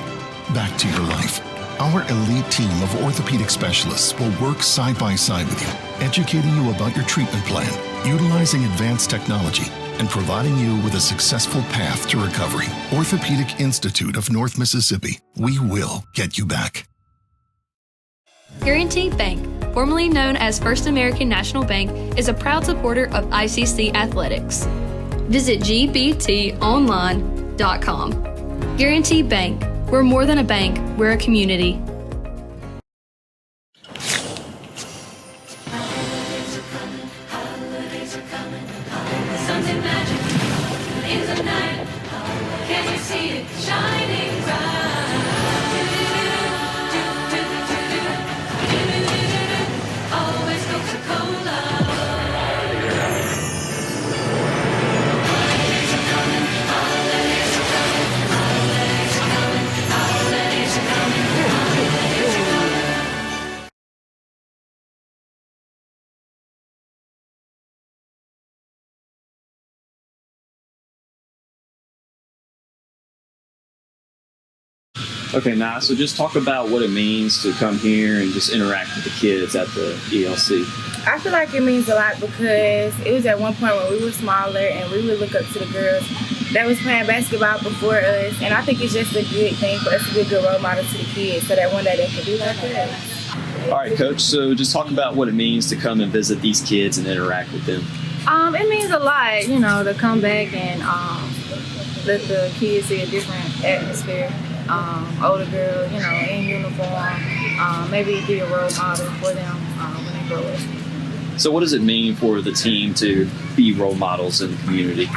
back to your life. Our elite team of orthopedic specialists will work side by side with you, educating you about your treatment plan, utilizing advanced technology, and providing you with a successful path to recovery. Orthopedic Institute of North Mississippi. We will get you back. Guaranty Bank, formerly known as First American National Bank, is a proud supporter of ICC athletics. Visit gbtonline.com. Guaranty Bank. We're more than a bank, we're a community. Something magic in the night. Can you see it shining bright? Always Coca-Cola. Holidays are coming. Holidays are coming. Holidays are coming. Holidays are coming. Holidays are coming. Okay, now, so just talk about what it means to come here and just interact with the kids at the ELC. I feel like it means a lot because it was at one point when we were smaller and we would look up to the girls that was playing basketball before us, and I think it's just a good thing for us to be a good role model to the kids so that one day they can be like us. All right, Coach, so just talk about what it means to come and visit these kids and interact with them. It means a lot, to come back and let the kids see a different atmosphere. Older girl, in uniform, maybe be a role model for them when they grow up. So what does it mean for the team to be role models in the community?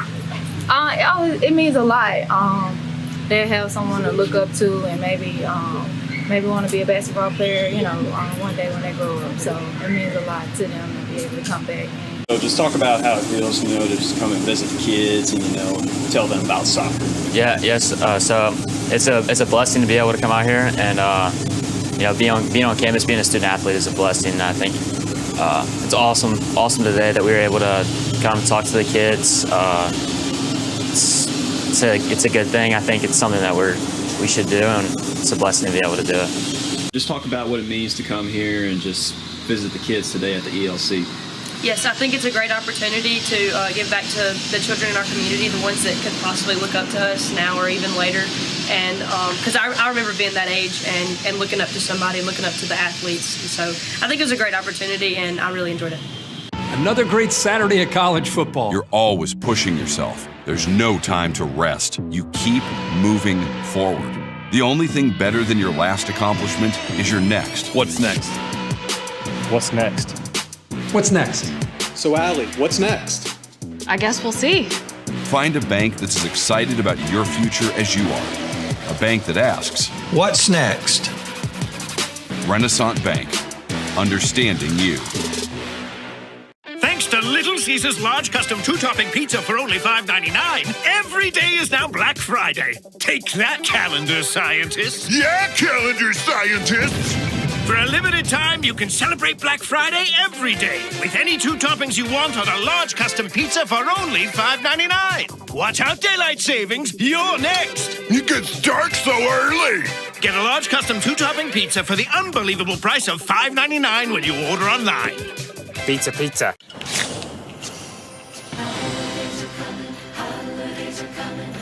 It means a lot. They have someone to look up to and maybe want to be a basketball player, one day when they grow up. So it means a lot to them to be able to come back. So just talk about how it feels, to just come and visit the kids and, tell them about soccer. So it's a blessing to be able to come out here and, being on campus, being a student athlete is a blessing. And I think it's awesome today that we were able to come and talk to the kids. It's a good thing. I think it's something that we should do, and it's a blessing to be able to do it. Just talk about what it means to come here and just visit the kids today at the ELC. Yes, I think it's a great opportunity to give back to the children in our community, the ones that could possibly look up to us now or even later. And because I remember being that age and looking up to somebody, looking up to the athletes. And so I think it was a great opportunity, and I really enjoyed it. Another great Saturday of college football. You're always pushing yourself. There's no time to rest. You keep moving forward. The only thing better than your last accomplishment is your next. What's next? What's next? What's next? So, Allie, what's next? I guess we'll see. Find a bank that's as excited about your future as you are. A bank that asks, what's next? Renaissance Bank. Understanding you. Thanks to Little Caesars large custom 2-topping pizza for only $5.99, every day is now Black Friday. Take that, calendar scientists. Yeah, calendar scientists. For a limited time, you can celebrate Black Friday every day with any 2 toppings you want on a large custom pizza for only $5.99. Watch out, daylight savings. You're next. It gets dark so early. Get a large custom 2-topping pizza for the unbelievable price of $5.99 when you order online. Pizza. Holidays are coming. Holidays are coming.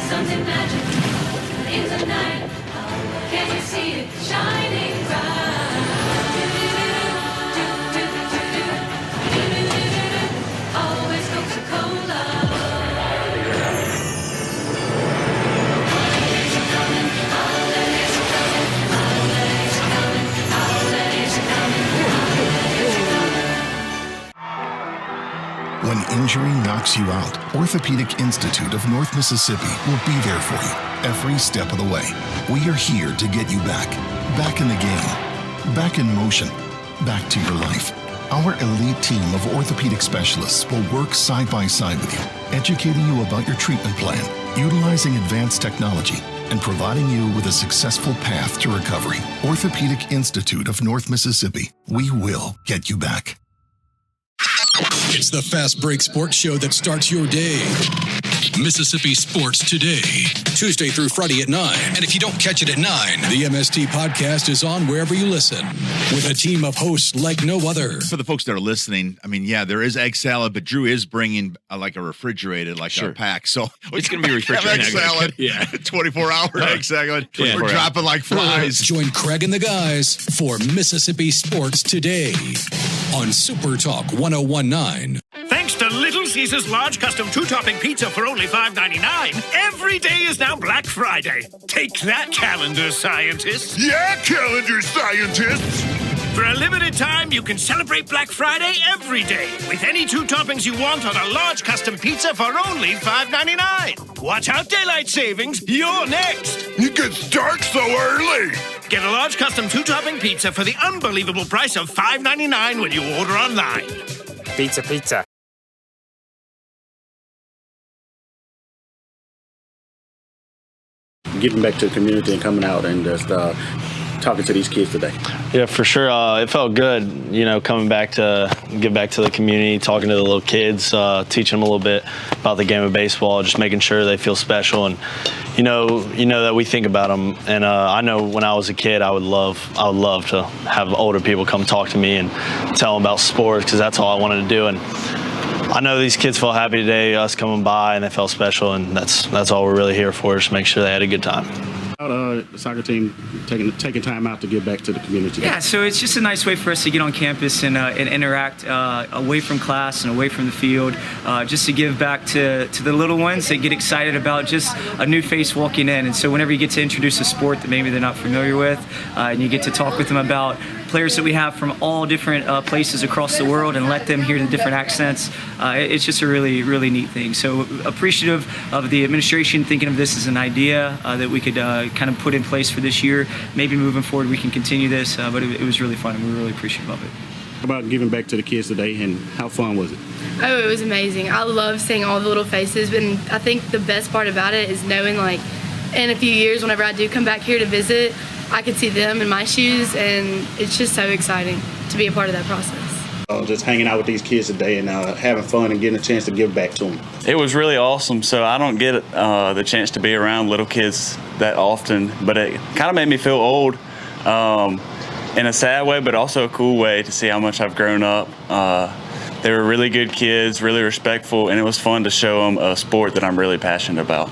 Something magic in the night. Can you see it shining bright? Always Coca-Cola. Holidays are coming. Holidays are coming. Holidays are coming. Holidays are coming. Holidays are coming. When injury knocks you out, Orthopedic Institute of North Mississippi will be there for you every step of the way. We are here to get you back in the game, back in motion, back to your life. Our elite team of orthopedic specialists will work side by side with you, educating you about your treatment plan, utilizing advanced technology, and providing you with a successful path to recovery. Orthopedic Institute of North Mississippi. We will get you back. It's the Fast Break Sports Show that starts your day. Mississippi Sports Today, Tuesday through Friday at 9. And if you don't catch it at 9, the MST podcast is on wherever you listen, with a team of hosts like no other. For the folks that are listening, I mean, yeah, there is egg salad, but Drew is bringing like a refrigerated, like a pack. So it's going to be refrigerated. Egg salad, 24-hour egg salad. Yeah. We're dropping like flies. Join Craig and the guys for Mississippi Sports Today on Super Talk 101.9. Thanks to Little Caesars large custom 2-topping pizza for only $5.99, every day is now Black Friday. Take that, calendar scientists. Yeah, calendar scientists. For a limited time, you can celebrate Black Friday every day with any 2 toppings you want on a large custom pizza for only $5.99. Watch out, daylight savings. You're next. It gets dark so early. Get a large custom 2-topping pizza for the unbelievable price of $5.99 when you order online. Pizza. Giving back to the community and coming out and just talking to these kids today. Yeah, for sure. It felt good, coming back to give back to the community, talking to the little kids, teaching them a little bit about the game of baseball, just making sure they feel special, and you know that we think about them. And I know when I was a kid, I would love to have older people come talk to me and tell them about sports, because that's all I wanted to do. And I know these kids felt happy today, us coming by, and they felt special, and that's all we're really here for, is to make sure they had a good time. The soccer team taking time out to give back to the community. Yeah, so it's just a nice way for us to get on campus and interact away from class and away from the field, just to give back to the little ones. They get excited about just a new face walking in, and so whenever you get to introduce a sport that maybe they're not familiar with, and you get to talk with them about players that we have from all different places across the world and let them hear the different accents, it's just a really, really neat thing. So appreciative of the administration thinking of this as an idea that we could kind of put in place for this year. Maybe moving forward we can continue this, but it was really fun, and we were really appreciative of it. How about giving back to the kids today, and how fun was it? Oh, it was amazing. I love seeing all the little faces, and I think the best part about it is knowing, like, in a few years, whenever I do come back here to visit, I could see them in my shoes, and it's just so exciting to be a part of that process. Just hanging out with these kids today and having fun and getting a chance to give back to them. It was really awesome. So I don't get the chance to be around little kids that often, but it kind of made me feel old in a sad way, but also a cool way to see how much I've grown up. They were really good kids, really respectful, and it was fun to show them a sport that I'm really passionate about.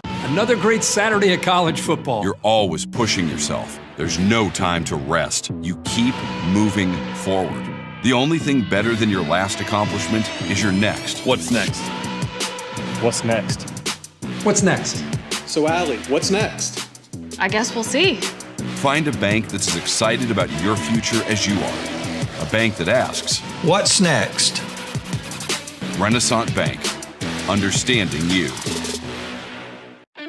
Another great Saturday of college football. You're always pushing yourself. There's no time to rest. You keep moving forward. The only thing better than your last accomplishment is your next. What's next? What's next? What's next? So, Allie, what's next? I guess we'll see. Find a bank that's as excited about your future as you are. A bank that asks, what's next? Renaissance Bank. Understanding you.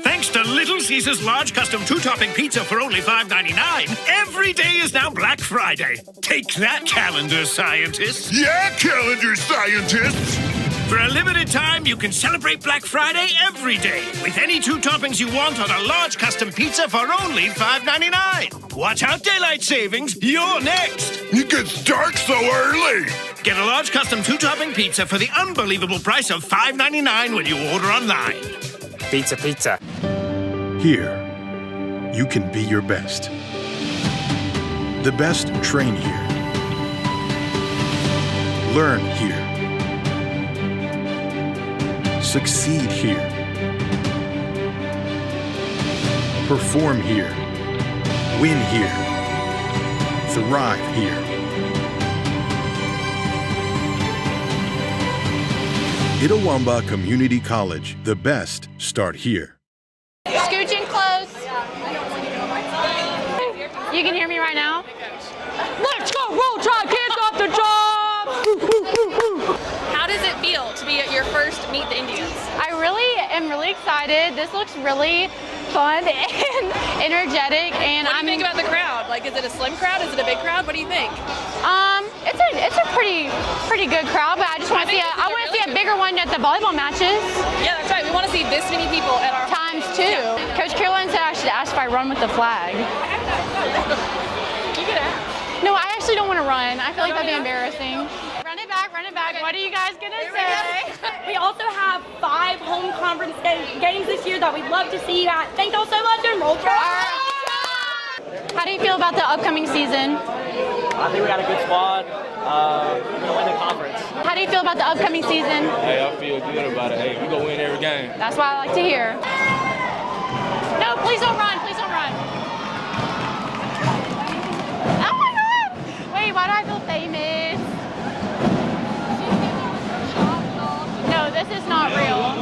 Thanks to Little Caesars large custom 2-topping pizza for only $5.99, every day is now Black Friday. Take that, calendar scientists. Yeah, calendar scientists. For a limited time, you can celebrate Black Friday every day with any 2 toppings you want on a large custom pizza for only $5.99. Watch out, daylight savings. You're next. It gets dark so early. Get a large custom 2-topping pizza for the unbelievable price of $5.99 when you order online. Pizza. Here, you can be your best. The best train here. Learn here. Succeed here. Perform here. Win here. Thrive here. Itawamba Community College. The best start here. Scooch in close. You can hear me right now? Let's go, Roll Tide, kids off the job! How does it feel to am really excited. This looks really fun and energetic. And What do you think about the crowd? Like, is it a slim crowd? Is it a big crowd? What do you think? It's a pretty good crowd, but I just want to see a bigger one at the volleyball matches. Yeah, that's right. We want to see this many people at our times two. Yeah. Coach Caroline said I should ask if I run with the flag. You could ask. No, I actually don't want to run. I feel like that'd be embarrassing. Run it back, run it back. What are you guys gonna say? We also have 5 home conference games this year that we'd love to see you at. Thanks all so much and roll Tide! How do you feel about the upcoming season? I think we got a good squad. We're gonna win the conference. How do you feel about the upcoming season? Hey, I feel good about it. Hey, we gonna win every game. That's what I like to hear. No, please don't run. Please don't run. Oh my God! Wait, why do I feel famous? No, this is not real.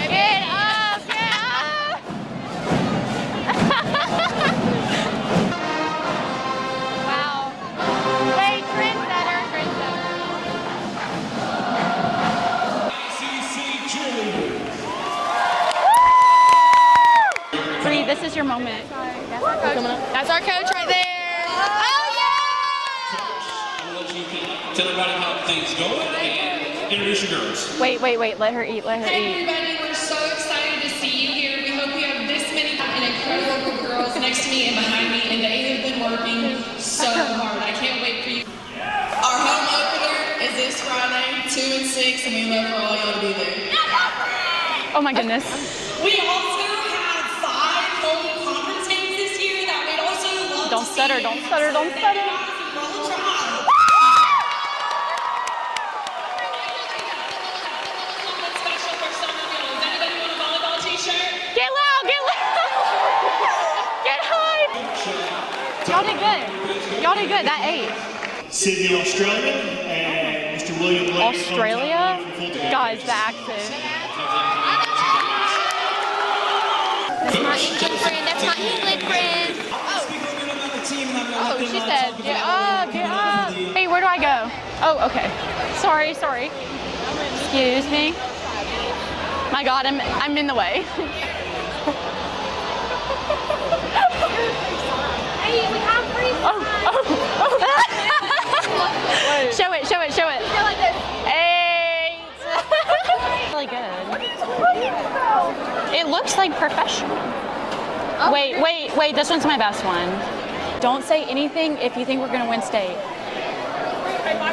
Get up! Get up! Wow. Wait, trendsetter. Bree, this is your moment. That's our coach. That's our coach right there. Oh yeah! Tell everybody how things go and introduce your girls. Wait. Let her eat. Hey everybody, we're so excited to see you here. We hope we have this many incredible group of girls next to me and behind me, and they have been working so hard. I can't wait for you. Our home opener is this Friday, 2 and 6, and we love for all y'all to be there. Oh my goodness. We also have 5 home conference games this year that we'd also love Don't to stutter, see. don't stutter, don't stutter. Roll Tide. Get loud, get hype. Y'all did good, that 8. Sydney, Australia, and Mr. William Blake. Australia? Guys, the accent. That's my England friend, that's my England friend. Oh, she said, get up. Hey, where do I go? Oh, okay. Sorry. Excuse me. My God, I'm in the way. Hey, we have free Show it. Go like this. 8. Really good. It looks like professional. Wait, this one's my best one. Don't say anything if you think we're gonna win state.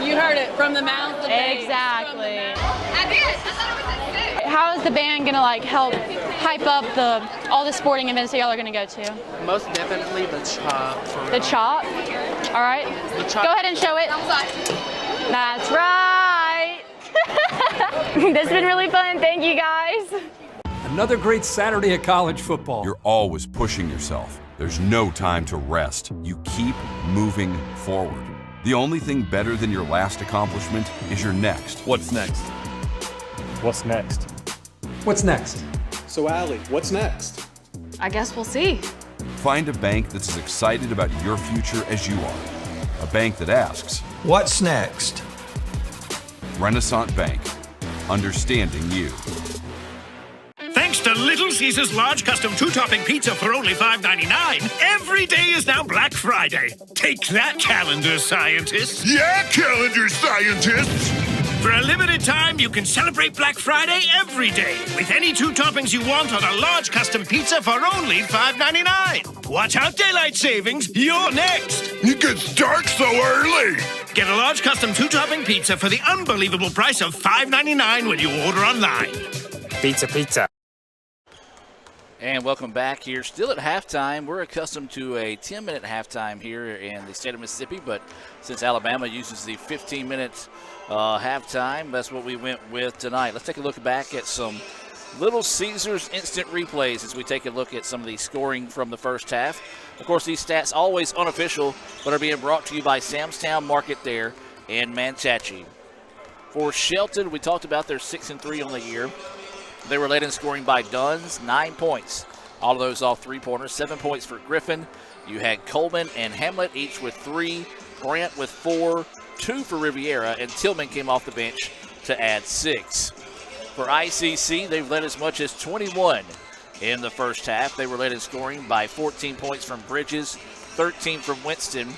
You heard it from the mouth of babes. Exactly. I did. I thought it was a 6. How is the band gonna help hype up all the sporting events that y'all are gonna go to? Most definitely the chop. The chop? All right. Go ahead and show it. That's right. This has been really fun. Thank you guys. Another great Saturday of college football. You're always pushing yourself. There's no time to rest. You keep moving forward. The only thing better than your last accomplishment is your next. What's next? What's next? What's next? So, Allie, what's next? I guess we'll see. Find a bank that's as excited about your future as you are. A bank that asks, what's next? Renaissance Bank. Understanding you. Thanks to Little Caesars large custom 2-topping pizza for only $5.99, every day is now Black Friday. Take that, calendar scientists. Yeah, calendar scientists. For a limited time, you can celebrate Black Friday every day with any 2 toppings you want on a large custom pizza for only $5.99. Watch out, daylight savings. You're next. It gets dark so early. Get a large custom 2-topping pizza for the unbelievable price of $5.99 when you order online. Pizza. And welcome back here. Still at halftime. We're accustomed to a 10-minute halftime here in the state of Mississippi, but since Alabama uses the 15-minute halftime, that's what we went with tonight. Let's take a look back at some Little Caesars instant replays as we take a look at some of the scoring from the first half. Of course, these stats always unofficial, but are being brought to you by Samstown Market there in Manchachi. For Shelton, we talked about their 6-3 on the year. They were led in scoring by Duns, 9 points. All of those off three-pointers, 7 points for Griffin. You had Coleman and Hamlet each with 3, Grant with 4, 2 for Riviera, and Tillman came off the bench to add 6. For ICC, they've led as much as 21 in the first half. They were led in scoring by 14 points from Bridges, 13 from Winston,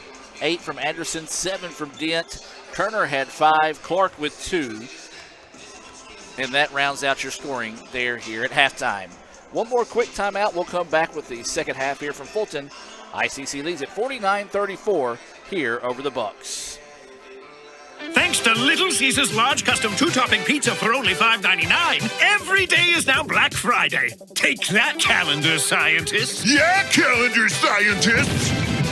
8 from Anderson, 7 from Dent. Turner had 5, Clark with 2. And that rounds out your scoring there here at halftime. One more quick timeout. We'll come back with the second half here from Fulton. ICC leads at 49-34 here over the Bucks. Thanks to Little Caesars large custom 2-topping pizza for only $5.99, every day is now Black Friday. Take that, calendar scientists. Yeah, calendar scientists.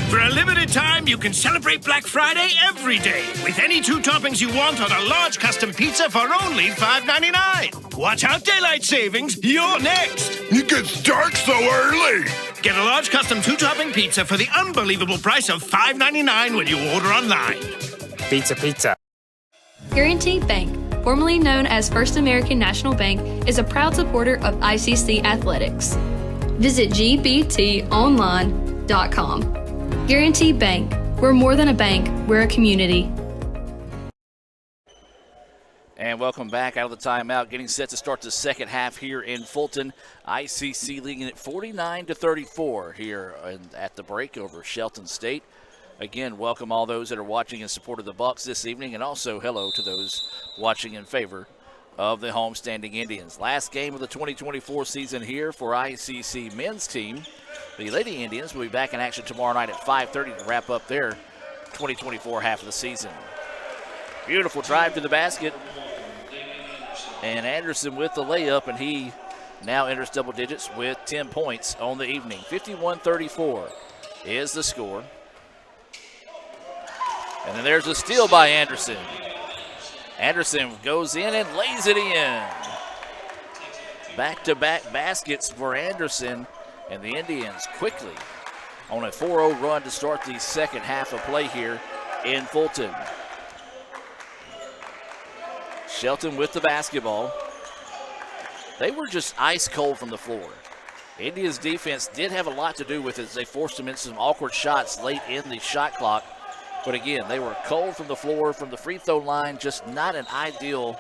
For a limited time, you can celebrate Black Friday every day with any 2 toppings you want on a large custom pizza for only $5.99. Watch out, daylight savings. You're next. It gets dark so early. Get a large custom 2-topping pizza for the unbelievable price of $5.99 when you order online. Pizza, pizza. Guaranty Bank, formerly known as First American National Bank, is a proud supporter of ICC athletics. Visit gbtonline.com. Guaranty Bank. We're more than a bank, we're a community. And welcome back out of the timeout. Getting set to start the second half here in Fulton. ICC leading at 49-34 here at the break over Shelton State. Again, welcome all those that are watching in support of the Bucks this evening, and also hello to those watching in favor of the homestanding Indians. Last game of the 2024 season here for ICC men's team. The Lady Indians will be back in action tomorrow night at 5:30 to wrap up their 2024 half of the season. Beautiful drive to the basket. And Anderson with the layup, and he now enters double digits with 10 points on the evening. 51-34 is the score. And then there's a steal by Anderson. Anderson goes in and lays it in. Back-to-back baskets for Anderson, and the Indians quickly on a 4-0 run to start the second half of play here in Fulton. Shelton with the basketball. They were just ice cold from the floor. Indians defense did have a lot to do with it as they forced them into some awkward shots late in the shot clock. But again, they were cold from the floor, from the free throw line, just not an ideal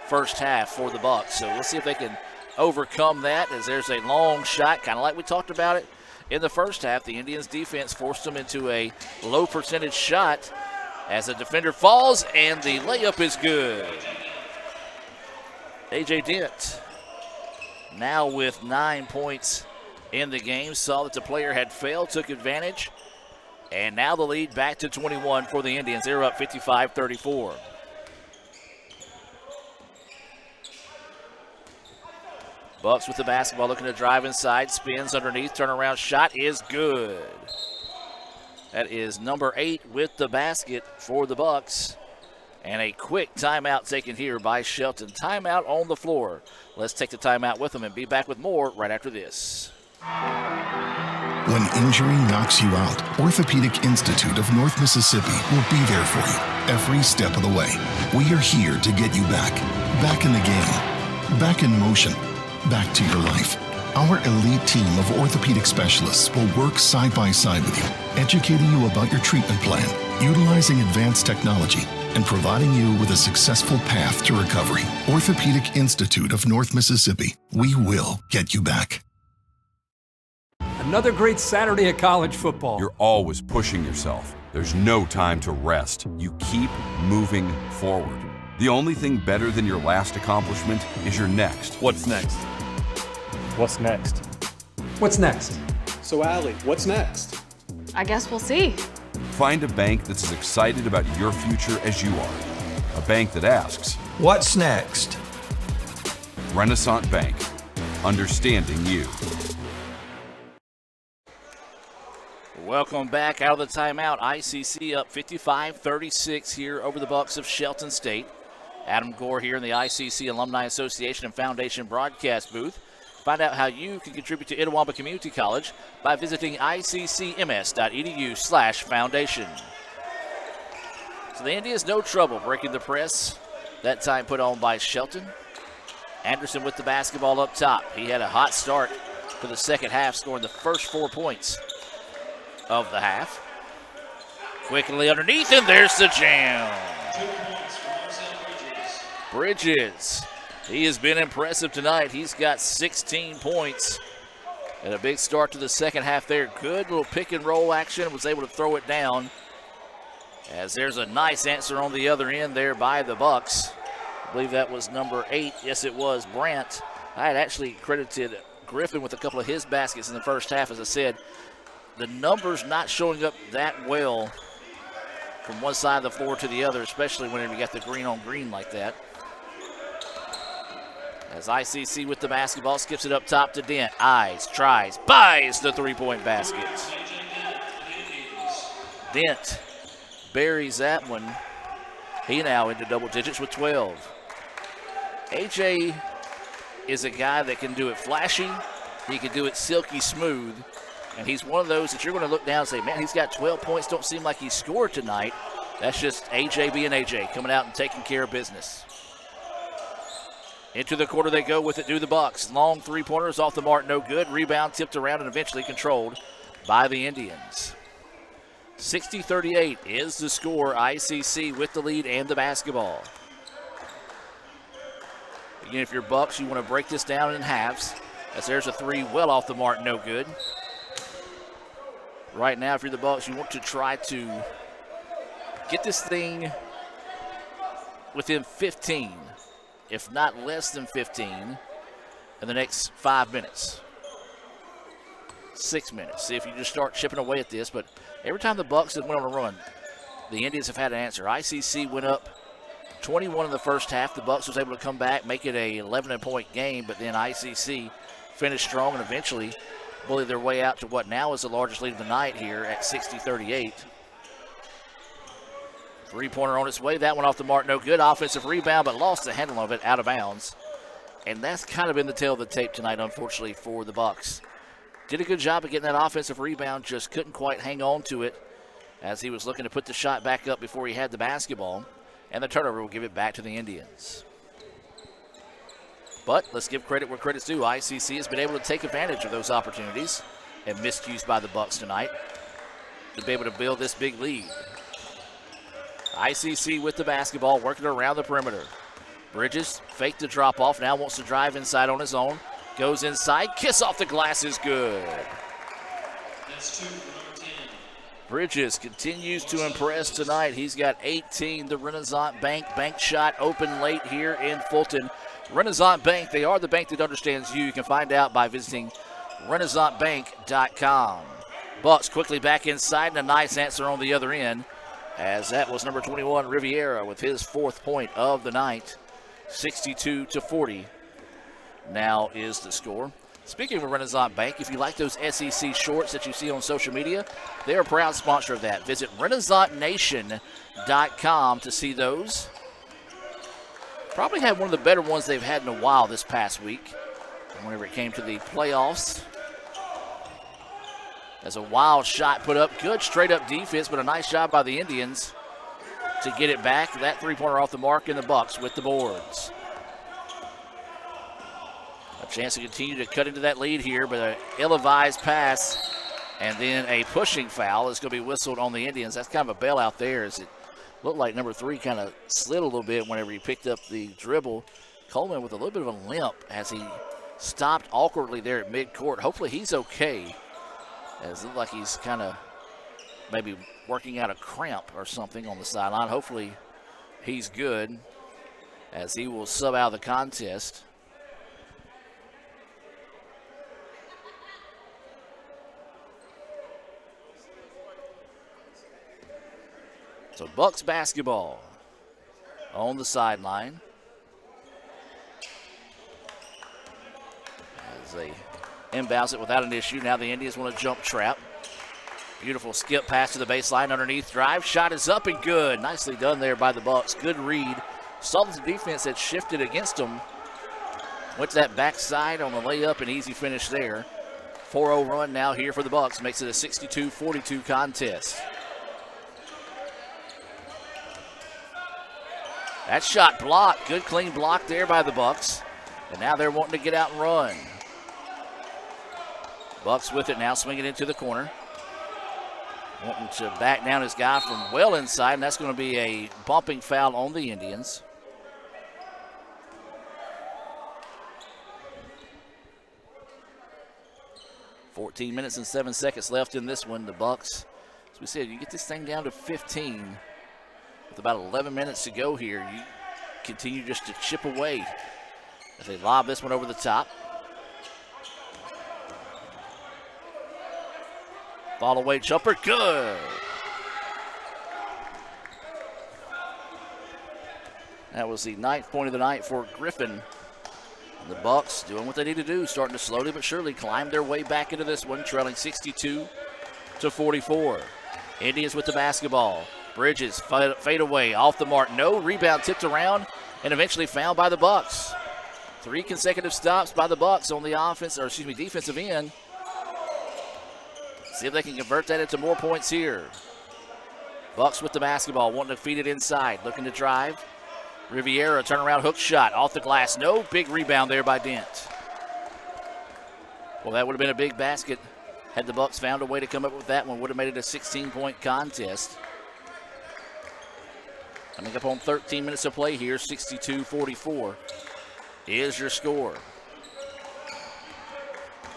first half for the Bucks. So let's see if they can overcome that, as there's a long shot, kind of like we talked about it in the first half. The Indians defense forced them into a low percentage shot as the defender falls, and the layup is good. A.J. Dent now with 9 points in the game. Saw that the player had failed, took advantage. And now the lead back to 21 for the Indians. They're up 55-34. Bucks with the basketball, looking to drive inside, spins underneath, turnaround shot is good. That is number 8 with the basket for the Bucks. And a quick timeout taken here by Shelton. Timeout on the floor. Let's take the timeout with them and be back with more right after this. When injury knocks you out, Orthopedic Institute of North Mississippi will be there for you every step of the way. We are here to get you back in the game, back in motion, back to your life. Our elite team of orthopedic specialists will work side by side with you, educating you about your treatment plan, utilizing advanced technology, and providing you with a successful path to recovery. Orthopedic Institute of North Mississippi. We will get you back. Another great Saturday of college football. You're always pushing yourself. There's no time to rest. You keep moving forward. The only thing better than your last accomplishment is your next. What's next? What's next? What's next? So, Allie, what's next? I guess we'll see. Find a bank that's as excited about your future as you are. A bank that asks, what's next? Renaissance Bank. Understanding you. Welcome back out of the timeout. ICC up 55-36 here over the Bucks of Shelton State. Adam Gore here in the ICC Alumni Association and Foundation broadcast booth. Find out how you can contribute to Itawamba Community College by visiting iccms.edu/foundation. So the Indians no trouble breaking the press. That time put on by Shelton. Anderson with the basketball up top. He had a hot start for the second half, scoring the first 4 points of the half. Quickly underneath, and there's the jam. Bridges He has been impressive tonight. He's got 16 points and a big start to the second half there. Good little pick and roll action. Was able to throw it down as there's a nice answer on the other end there by the Bucks. I believe that was number 8. Yes, it was Brandt. I had actually credited Griffin with a couple of his baskets in the first half. As I said, the numbers not showing up that well from one side of the floor to the other, especially whenever you got the green on green like that. As ICC with the basketball, skips it up top to Dent. Eyes, tries, buys the three-point basket. Dent buries that one. He now into double digits with 12. AJ is a guy that can do it flashy. He can do it silky smooth. And he's one of those that you're going to look down and say, man, he's got 12 points. Don't seem like he scored tonight. That's just AJ being AJ, coming out and taking care of business. Into the quarter they go with it to the Bucks. Long three-pointers off the mark, no good. Rebound tipped around and eventually controlled by the Indians. 60-38 is the score. ICC with the lead and the basketball. Again, if you're Bucks, you want to break this down in halves. As there's a three well off the mark, no good. Right now, if you're the Bucks, you want to try to get this thing within 15, if not less than 15, in the next 5 minutes. 6 minutes. See if you just start chipping away at this. But every time the Bucks have went on a run, the Indians have had an answer. ICC went up 21 in the first half. The Bucks was able to come back, make it a 11-point game, but then ICC finished strong and eventually bullied their way out to what now is the largest lead of the night here at 60-38. Three-pointer on its way. That one off the mark, no good. Offensive rebound, but lost the handle of it out of bounds. And that's kind of been the tail of the tape tonight, unfortunately, for the Bucks. Did a good job of getting that offensive rebound, just couldn't quite hang on to it as he was looking to put the shot back up before he had the basketball. And the turnover will give it back to the Indians. But let's give credit where credit's due. ICC has been able to take advantage of those opportunities and miscues by the Bucks tonight to be able to build this big lead. ICC with the basketball, working around the perimeter. Bridges faked the drop off, now wants to drive inside on his own. Goes inside, kiss off the glass is good. That's 2 for number 10. Bridges continues to impress tonight. He's got 18. The Renaissance Bank shot open late here in Fulton. Renaissance Bank, they are the bank that understands you. You can find out by visiting renaissancebank.com. Bucks quickly back inside and a nice answer on the other end, as that was number 21, Riviera, with his 4th point of the night. 62-40 now is the score. Speaking of Renaissance Bank, if you like those SEC shorts that you see on social media, they're a proud sponsor of that. Visit renaissancernation.com to see those. Probably had one of the better ones they've had in a while this past week, whenever it came to the playoffs. As a wild shot put up, good straight-up defense, but a nice job by the Indians to get it back. That three-pointer off the mark, in the Bucks with the boards. A chance to continue to cut into that lead here, but an ill-advised pass and then a pushing foul is going to be whistled on the Indians. That's kind of a bailout there, as it looked like number 3 kind of slid a little bit whenever he picked up the dribble. Coleman with a little bit of a limp as he stopped awkwardly there at midcourt. Hopefully he's okay, as it looked like he's kind of maybe working out a cramp or something on the sideline. Hopefully he's good, as he will sub out of the contest. So Bucks basketball on the sideline. As they inbounds it without an issue. Now the Indians want a jump trap. Beautiful skip pass to the baseline, underneath drive. Shot is up and good. Nicely done there by the Bucks. Good read. Saw the defense had shifted against them. Went to that backside on the layup, and easy finish there. 4-0 run now here for the Bucks. Makes it a 62-42 contest. That shot blocked. Good clean block there by the Bucks. And now they're wanting to get out and run. Bucks with it now, swinging into the corner. Wanting to back down his guy from well inside, and that's going to be a bumping foul on the Indians. 14 minutes and 7 seconds left in this one. The Bucks, as we said, you get this thing down to 15 with about 11 minutes to go here. You continue just to chip away as they lob this one over the top. Ball away jumper, good. That was the 9th point of the night for Griffin. And the Bucks doing what they need to do, starting to slowly but surely climb their way back into this one, trailing 62-44. Indians with the basketball. Bridges fade away, off the mark, no rebound, tipped around, and eventually found by the Bucks. 3 consecutive stops by the Bucks on the defensive end. See if they can convert that into more points here. Bucks with the basketball, wanting to feed it inside, looking to drive. Riviera, turnaround hook shot off the glass. No big rebound there by Dent. Well, that would have been a big basket had the Bucks found a way to come up with that one. Would have made it a 16-point contest. Coming up on 13 minutes of play here, 62-44 is your score.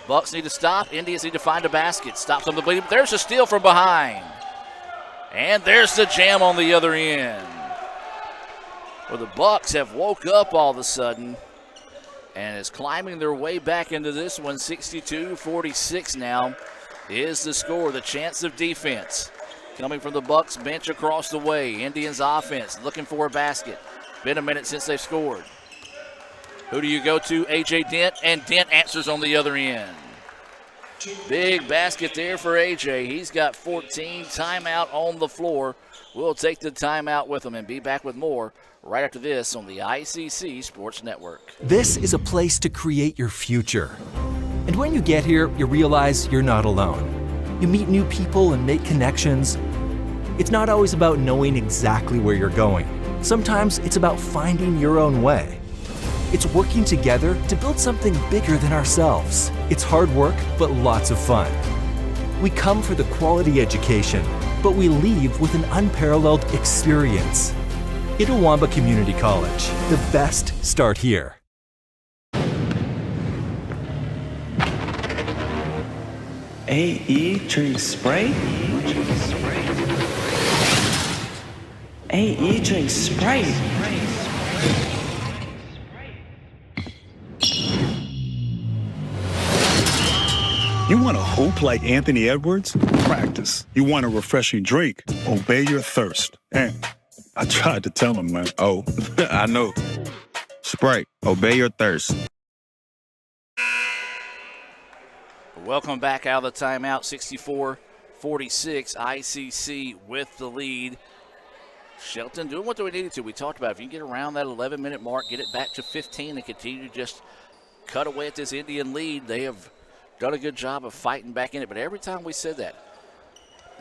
Bucks need to stop. Indians need to find a basket. Stop them to bleed. There's a steal from behind. And there's the jam on the other end. Well, the Bucks have woke up all of a sudden and is climbing their way back into this one. 62-46 now is the score. The chance of defense coming from the Bucks bench across the way. Indians offense looking for a basket. Been a minute since they've scored. Who do you go to? A.J. Dent, and Dent answers on the other end. Big basket there for A.J. He's got 14. Timeout on the floor. We'll take the timeout with him and be back with more right after this on the ICC Sports Network. This is a place to create your future. And when you get here, you realize you're not alone. You meet new people and make connections. It's not always about knowing exactly where you're going. Sometimes it's about finding your own way. It's working together to build something bigger than ourselves. It's hard work, but lots of fun. We come for the quality education, but we leave with an unparalleled experience. Itawamba Community College. The best start here. AE drink spray? AE drink spray. You want to hoop like Anthony Edwards? Practice. You want a refreshing drink? Obey your thirst. And I tried to tell him, man. Oh, I know. Sprite, obey your thirst. Welcome back out of the timeout. 64-46. ICC with the lead. Shelton doing what we needed to. We talked about if you can get around that 11-minute mark, get it back to 15 and continue to just cut away at this Indian lead. They have done a good job of fighting back in it. But every time we said that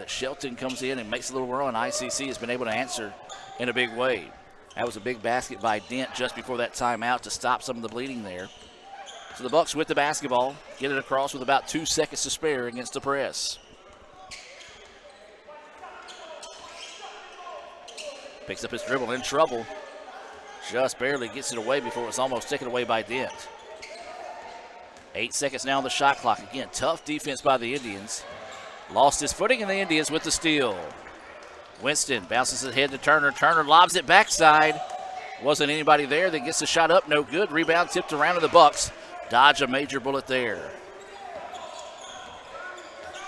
Shelton comes in and makes a little run, ICC has been able to answer in a big way. That was a big basket by Dent just before that timeout to stop some of the bleeding there. So the Bucks with the basketball, get it across with about 2 seconds to spare against the press. Picks up his dribble, in trouble. Just barely gets it away before it's almost taken away by Dent. 8 seconds now on the shot clock. Again, tough defense by the Indians. Lost his footing, and the Indians with the steal. Winston bounces it ahead to Turner. Turner lobs it backside. Wasn't anybody there that gets the shot up. No good. Rebound tipped around to the Bucks. Dodge a major bullet there.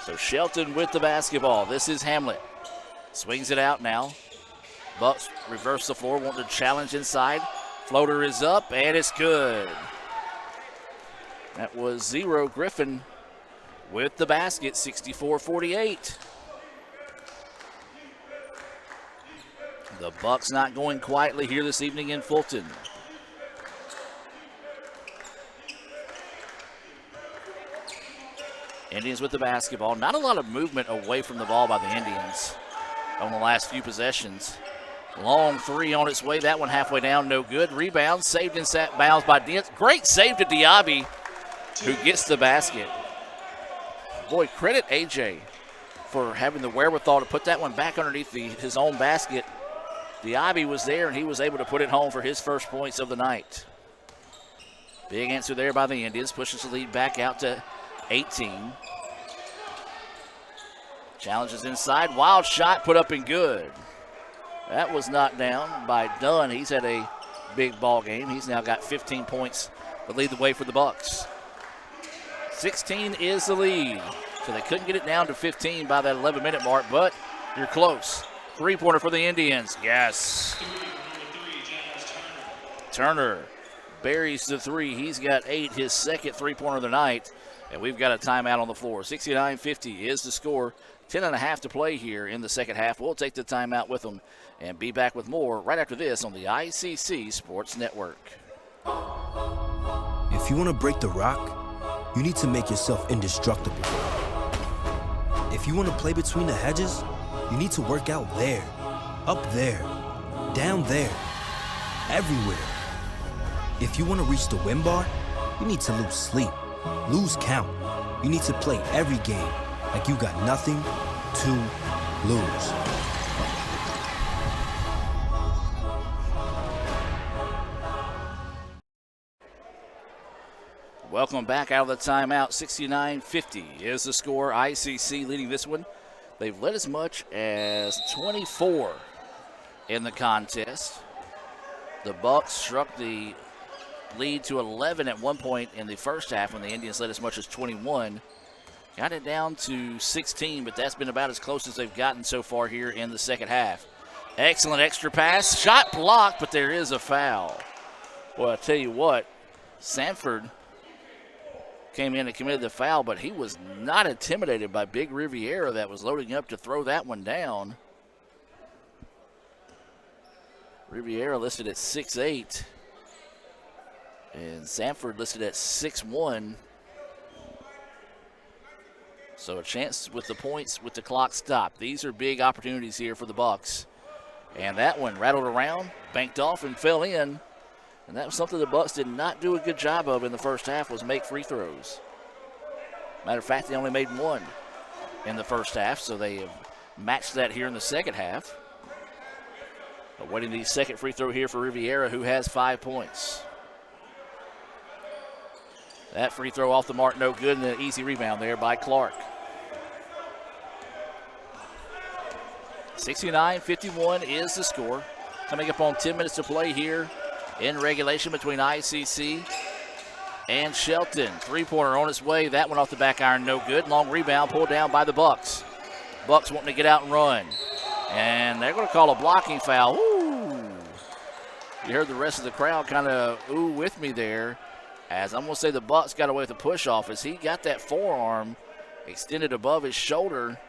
So Shelton with the basketball. This is Hamlet. Swings it out now. Bucks reverse the floor, wanting to challenge inside. Floater is up, and it's good. That was 0. Griffin with the basket, 64-48. The Bucks not going quietly here this evening in Fulton. Indians with the basketball. Not a lot of movement away from the ball by the Indians on the last few possessions. Long three on its way. That one halfway down, no good. Rebound saved in bounds by Dent. Great save to Diaby, who gets the basket. Boy, credit AJ for having the wherewithal to put that one back underneath his own basket. Diaby was there, and he was able to put it home for his first points of the night. Big answer there by the Indians. Pushes the lead back out to 18. Challenges inside. Wild shot put up and good. That was knocked down by Dunn. He's had a big ball game. He's now got 15 points to lead the way for the Bucks. 16 is the lead. So they couldn't get it down to 15 by that 11-minute mark, but you're close. Three-pointer for the Indians. Yes. Turner buries the three. He's got 8, his second three-pointer of the night. And we've got a timeout on the floor. 69-50 is the score. 10.5 to play here in the second half. We'll take the timeout with them and be back with more right after this on the ICC Sports Network. If you want to break the rock, you need to make yourself indestructible. If you want to play between the hedges, you need to work out there, up there, down there, everywhere. If you want to reach the win bar, you need to lose sleep, lose count. You need to play every game like you got nothing to lose. Welcome back out of the timeout. 69-50 is the score. ICC leading this one. They've led as much as 24 in the contest. The Bucks struck the lead to 11 at one point in the first half when the Indians led as much as 21. Got it down to 16, but that's been about as close as they've gotten so far here in the second half. Excellent extra pass. Shot blocked, but there is a foul. Well, I tell you what, Sanford came in and committed the foul, but he was not intimidated by Big Riviera that was loading up to throw that one down. Riviera listed at 6'8", and Sanford listed at 6'1". So a chance with the points with the clock stopped. These are big opportunities here for the Bucks. And that one rattled around, banked off, and fell in. And that was something the Bucks did not do a good job of in the first half, was make free throws. Matter of fact, they only made one in the first half, so they have matched that here in the second half. Awaiting the second free throw here for Riviera, who has 5 points. That free throw off the mark, no good, and an easy rebound there by Clark. 69-51 is the score. Coming up on 10 minutes to play here in regulation between ICC and Shelton. Three-pointer on its way. That one off the back iron, no good. Long rebound pulled down by the Bucks. Bucks wanting to get out and run. And they're going to call a blocking foul. Ooh. You heard the rest of the crowd kind of ooh with me there. As I'm going to say the Bucks got away with the push-off as he got that forearm extended above his shoulder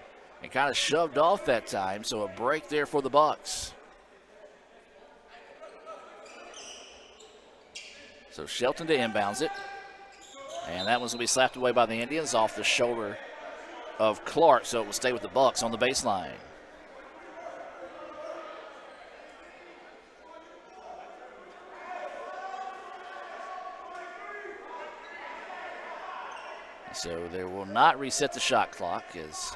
and kind of shoved off that time. So a break there for the Bucks. So Shelton to inbounds it. And that one's going to be slapped away by the Indians off the shoulder of Clark. So it will stay with the Bucks on the baseline. So they will not reset the shot clock as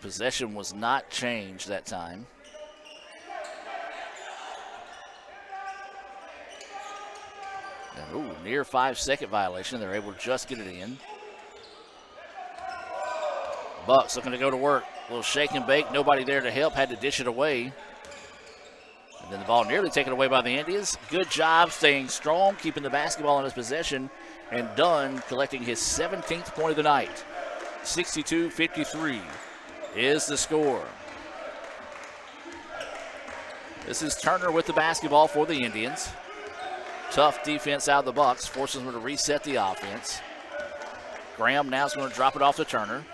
possession was not changed that time. And, ooh, near 5-second violation. They're able to just get it in. Bucks looking to go to work. A little shake and bake. Nobody there to help. Had to dish it away. And then the ball nearly taken away by the Indians. Good job staying strong, keeping the basketball in his possession. And Dunn collecting his 17th point of the night. 62-53 is the score. This is Turner with the basketball for the Indians. Tough defense out of the Bucks, forces them to reset the offense. Graham now is going to drop it off to Turner.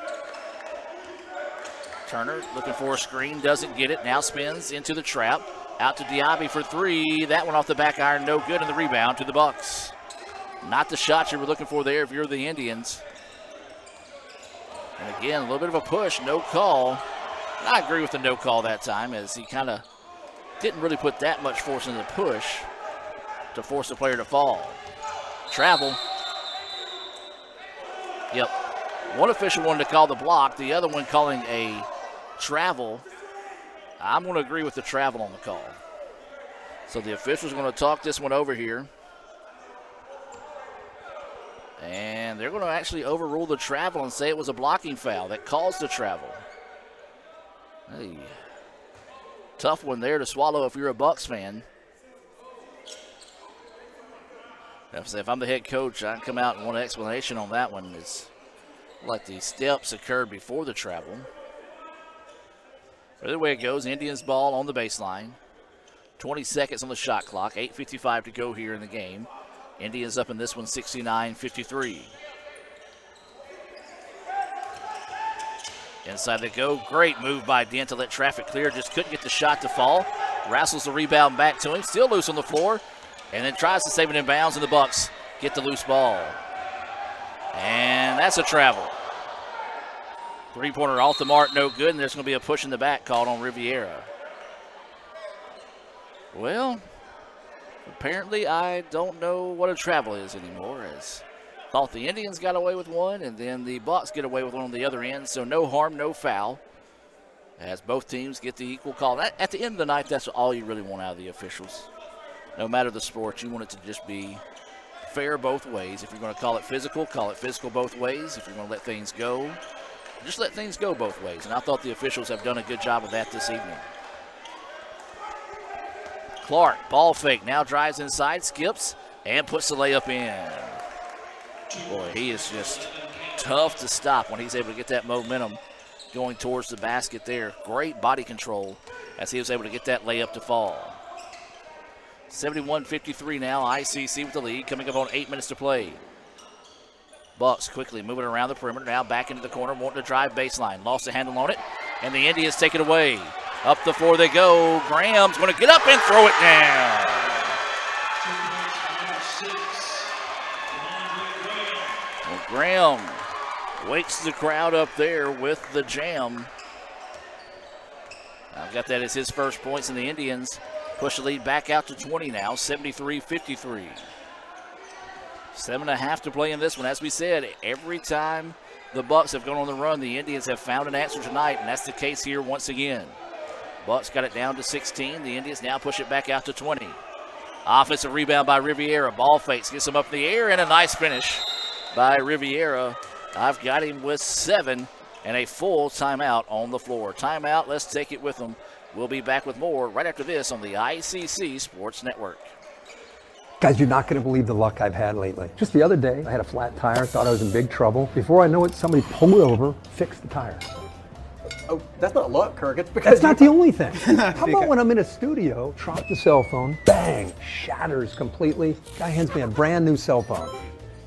Turner looking for a screen, doesn't get it, now spins into the trap. Out to Diaby for three. That one off the back iron, no good, and the rebound to the Bucks. Not the shot you were looking for there if you're the Indians. And again, a little bit of a push, no call. I agree with the no call that time as he kind of didn't really put that much force in the push to force the player to fall. Travel. Yep. One official wanted to call the block, the other one calling a travel. I'm going to agree with the travel on the call. So the official's going to talk this one over here. And they're going to actually overrule the travel and say it was a blocking foul that caused the travel. Hey, tough one there to swallow if you're a Bucks fan. If I'm the head coach, I'd come out and want an explanation on that one. It's like the steps occurred before the travel. Either way it goes, Indians ball on the baseline. 20 seconds on the shot clock, 8:55 to go here in the game. Indians up in this one 69-53. Inside they go. Great move by Dent to let traffic clear. Just couldn't get the shot to fall. Wrestles the rebound back to him. Still loose on the floor. And then tries to save it in bounds, and the Bucks get the loose ball. And that's a travel. Three-pointer off the mark, no good, and there's going to be a push in the back called on Riviera. Well, apparently I don't know what a travel is anymore. As thought the Indians got away with one, and then the Bucks get away with one on the other end, so no harm, no foul, as both teams get the equal call. At the end of the night, that's all you really want out of the officials. No matter the sport, you want it to just be fair both ways. If you're going to call it physical both ways. If you're going to let things go, just let things go both ways. And I thought the officials have done a good job of that this evening. Clark, ball fake, now drives inside, skips, and puts the layup in. Boy, he is just tough to stop when he's able to get that momentum going towards the basket there. Great body control as he was able to get that layup to fall. 71-53 now, ICC with the lead, coming up on 8 minutes to play. Bucks quickly moving around the perimeter, now back into the corner, wanting to drive baseline. Lost the handle on it, and the Indians take it away. Up the floor they go. Graham's going to get up and throw it down. Well, Graham wakes the crowd up there with the jam. I've got that as his first points, and the Indians push the lead back out to 20 now, 73-53. 7.5 to play in this one. As we said, every time the Bucks have gone on the run, the Indians have found an answer tonight, and that's the case here once again. Bucks got it down to 16. The Indians now push it back out to 20. Offensive rebound by Riviera. Ball fakes, gets him up in the air, and a nice finish by Riviera. I've got him with 7 and a full timeout on the floor. Timeout, let's take it with them. We'll be back with more right after this on the ICC Sports Network. Guys, you're not going to believe the luck I've had lately. Just the other day, I had a flat tire, thought I was in big trouble. Before I know it, somebody pulled over, fixed the tire. Oh, that's not luck, Kirk. It's because that's not the only thing. How about when I'm in a studio, drop the cell phone, bang, shatters completely. Guy hands me a brand new cell phone.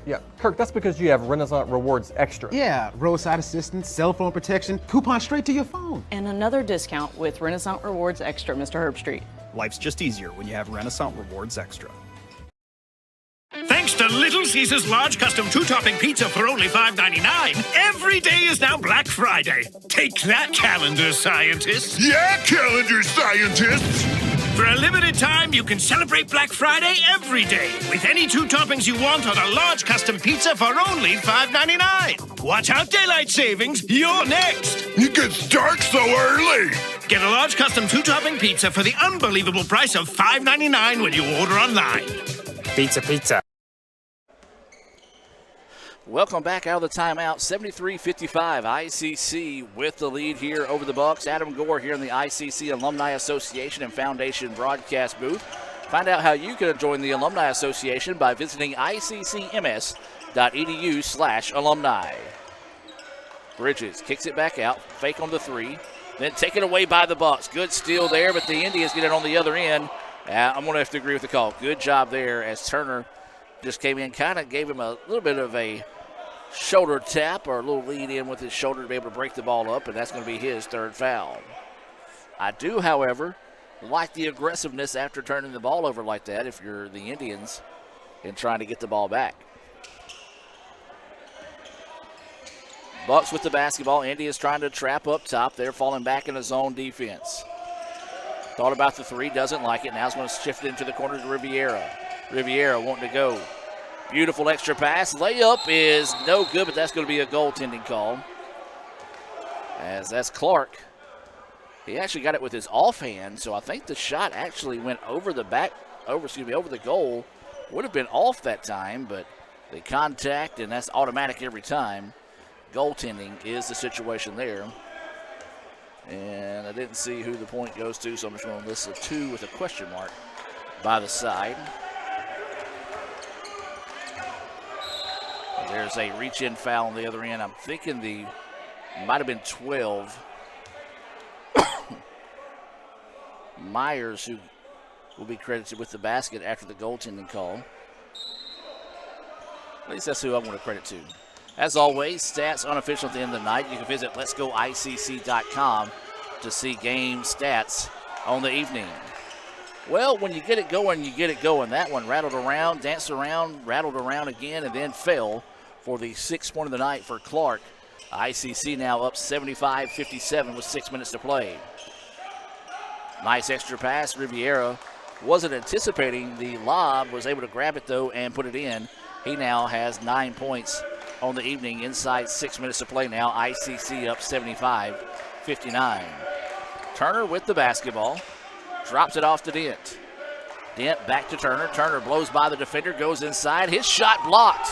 Yeah, Kirk, that's because you have Renaissance Rewards Extra. Yeah, roadside assistance, cell phone protection, coupon straight to your phone. And another discount with Renaissance Rewards Extra, Mr. Herbstreit. Life's just easier when you have Renaissance Rewards Extra. Thanks to Little Caesars large custom 2-topping pizza for only $5.99, every day is now Black Friday. Take that, calendar scientists. Yeah, calendar scientists. For a limited time, you can celebrate Black Friday every day with any 2 toppings you want on a large custom pizza for only $5.99. Watch out, daylight savings. You're next. It gets dark so early. Get a large custom 2-topping pizza for the unbelievable price of $5.99 when you order online. Pizza, pizza. Welcome back out of the timeout. 73-55. ICC with the lead here over the Bucks. Adam Gore here in the ICC Alumni Association and Foundation broadcast booth. Find out how you can join the Alumni Association by visiting iccms.edu/alumni. Bridges kicks it back out. Fake on the 3. Then taken away by the Bucks. Good steal there, but the Indians get it on the other end. I'm going to have to agree with the call. Good job there as Turner just came in, kind of gave him a little bit of a shoulder tap or a little lead in with his shoulder to be able to break the ball up, and that's going to be his 3rd foul. I do, however, like the aggressiveness after turning the ball over like that if you're the Indians and trying to get the ball back. Bucks with the basketball. Indians trying to trap up top. They're falling back in a zone defense. Thought about the 3, doesn't like it. Now he's going to shift it into the corner to Riviera. Riviera wanting to go. Beautiful extra pass. Layup is no good, but that's going to be a goaltending call. As that's Clark. He actually got it with his offhand, so I think the shot actually went over the over the goal. Would have been off that time, but the contact, and that's automatic every time. Goaltending is the situation there. And I didn't see who the point goes to, so I'm just going to list a 2 with a question mark by the side. There's a reach-in foul on the other end. I'm thinking might have been 12. Myers, who will be credited with the basket after the goaltending call. At least that's who I'm going to credit to. As always, stats unofficial at the end of the night. You can visit letsgoicc.com to see game stats on the evening. Well, when you get it going, you get it going. That one rattled around, danced around, rattled around again, and then fell for the 6th point of the night for Clark. ICC now up 75-57 with 6 minutes to play. Nice extra pass. Riviera wasn't anticipating the lob, was able to grab it, though, and put it in. He now has 9 points on the evening inside 6 minutes to play now. ICC up 75-59. Turner with the basketball. Drops it off to Dent. Dent back to Turner. Turner blows by the defender, goes inside. His shot blocked.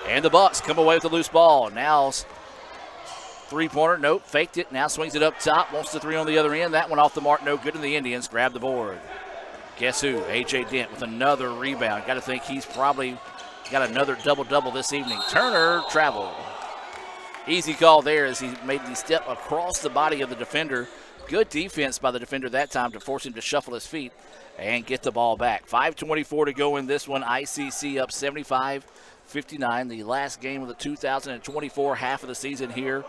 And the Bucks come away with a loose ball. Now three-pointer, nope, faked it. Now swings it up top, wants the 3 on the other end. That one off the mark, no good, and the Indians grab the board. Guess who? A.J. Dent with another rebound. Got to think he's probably got another double-double this evening. Turner traveled. Easy call there as he made the step across the body of the defender. Good defense by the defender that time to force him to shuffle his feet and get the ball back. 5:24 to go in this one. ICC up 75-59. The last game of the 2024 half of the season here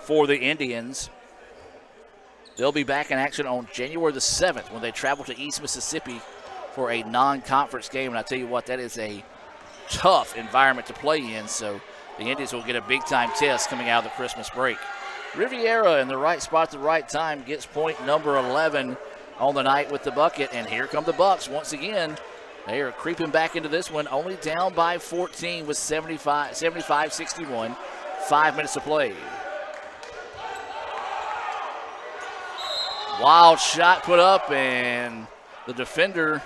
for the Indians. They'll be back in action on January the 7th when they travel to East Mississippi for a non-conference game. And I tell you what, that is a tough environment to play in. So the Indians will get a big-time test coming out of the Christmas break. Riviera in the right spot at the right time gets point number 11 on the night with the bucket. And here come the Bucks once again. They are creeping back into this one, only down by 14 with 75-61. 5 minutes to play. Wild shot put up, and the defender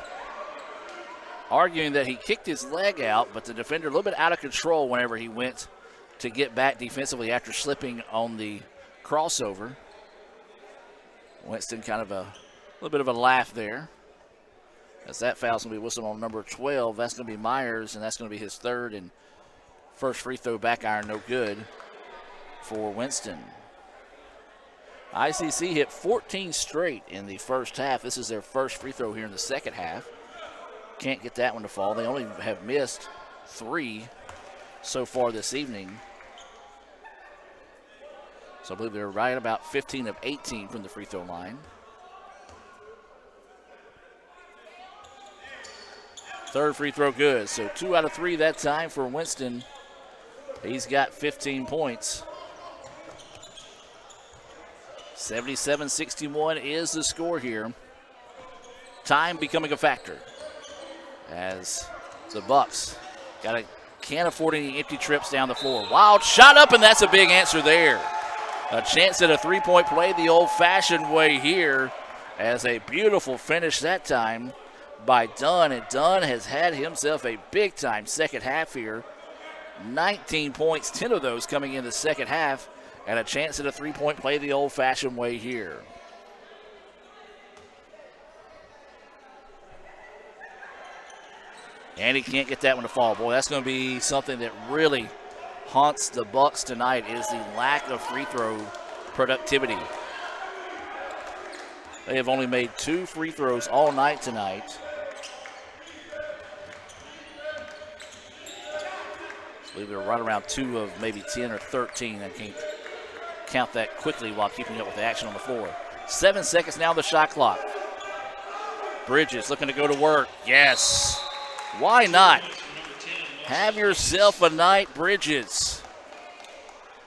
arguing that he kicked his leg out, but the defender a little bit out of control whenever he went to get back defensively after slipping on the crossover. Winston kind of a little bit of a laugh there, as that foul's going to be whistled on number 12. That's going to be Myers, and that's going to be his 3rd and first free throw back iron, no good for Winston. ICC hit 14 straight in the first half. This is their first free throw here in the second half. Can't get that one to fall. They only have missed 3 so far this evening. So I believe they're right about 15 of 18 from the free throw line. Third free throw good. So 2 out of 3 that time for Winston. He's got 15 points. 77-61 is the score here. Time becoming a factor as the Bucks can't afford any empty trips down the floor. Wild shot up, and that's a big answer there. A chance at a three-point play the old-fashioned way here, as a beautiful finish that time by Dunn. And Dunn has had himself a big-time second half here. 19 points, 10 of those coming in the second half, and a chance at a three-point play the old-fashioned way here. And he can't get that one to fall. Boy, that's going to be something that really haunts the Bucks tonight, is the lack of free throw productivity. They have only made 2 free throws all night tonight. I believe they're right around 2 of maybe 10 or 13. I can't count that quickly while keeping up with the action on the floor. 7 seconds now on the shot clock. Bridges looking to go to work. Yes. Why not? Have yourself a night, Bridges.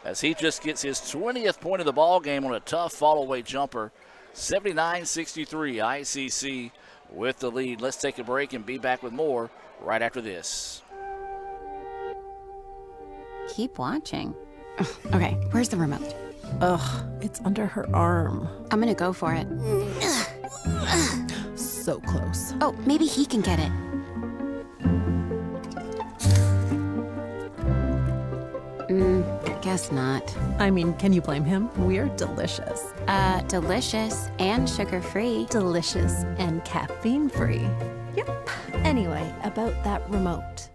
As he just gets his 20th point of the ball game on a tough fall-away jumper. 79-63, ICC with the lead. Let's take a break and be back with more right after this. Keep watching. Okay, where's the remote? Ugh, it's under her arm. I'm gonna go for it. So close. Oh, maybe he can get it. Guess not. I mean, can you blame him? We're delicious. Delicious and sugar-free. Delicious and caffeine-free. Yep. Anyway, about that remote.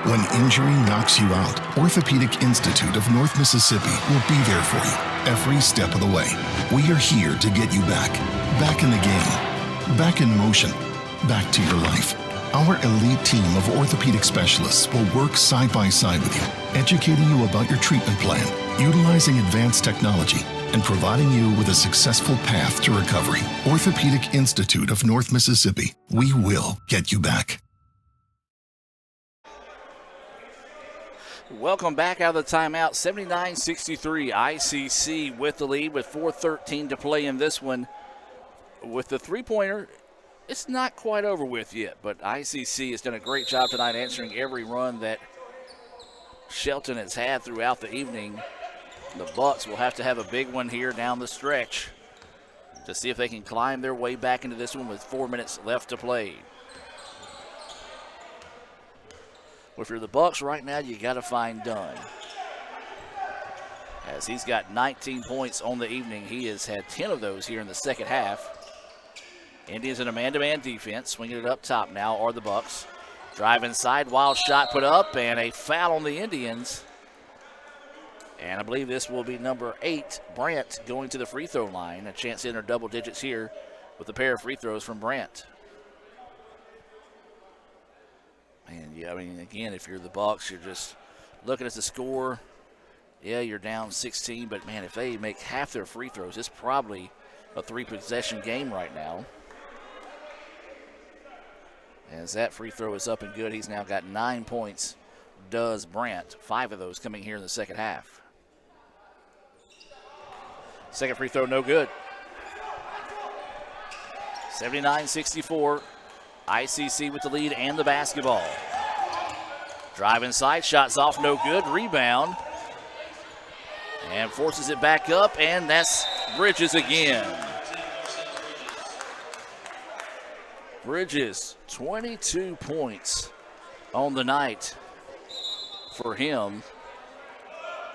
When injury knocks you out, Orthopedic Institute of North Mississippi will be there for you every step of the way. We are here to get you back in the game, back in motion, back to your life. Our elite team of orthopedic specialists will work side by side with you, educating you about your treatment plan, utilizing advanced technology, and providing you with a successful path to recovery. Orthopedic Institute of North Mississippi. We will get you back. Welcome back out of the timeout. 79-63, ICC with the lead with 4:13 to play in this one. With the three-pointer, it's not quite over with yet, but ICC has done a great job tonight answering every run that Shelton has had throughout the evening. The Bucks will have to have a big one here down the stretch to see if they can climb their way back into this one with 4 minutes left to play. Well, if you're the Bucks right now, you got to find Dunn, as he's got 19 points on the evening. He has had 10 of those here in the second half. Indians in a man-to-man defense, swinging it up top now are the Bucks. Drive inside, wild shot put up, and a foul on the Indians. And I believe this will be number 8, Brandt, going to the free throw line. A chance to enter double digits here with a pair of free throws from Brandt. And yeah, I mean, again, if you're the Bucks, you're just looking at the score. Yeah, you're down 16, but man, if they make half their free throws, it's probably a 3-possession game right now. As that free throw is up and good, he's now got 9 points, does Brandt. 5 of those coming here in the second half. Second free throw, no good. 79-64, ICC with the lead and the basketball. Drive inside, shots off, no good. Rebound, and forces it back up, and that's Bridges again. Bridges, 22 points on the night for him.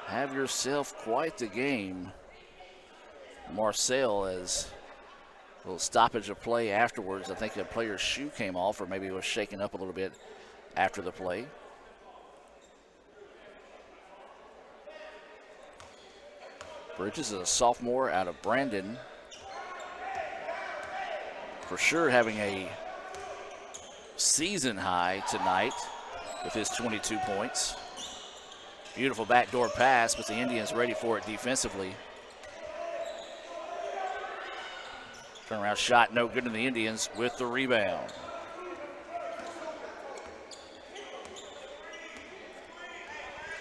Have yourself quite the game. Marcel, as a little stoppage of play afterwards. I think a player's shoe came off, or maybe it was shaken up a little bit after the play. Bridges is a sophomore out of Brandon. For sure having a season high tonight with his 22 points. Beautiful backdoor pass, but the Indians ready for it defensively. Turnaround shot, no good, in the Indians with the rebound.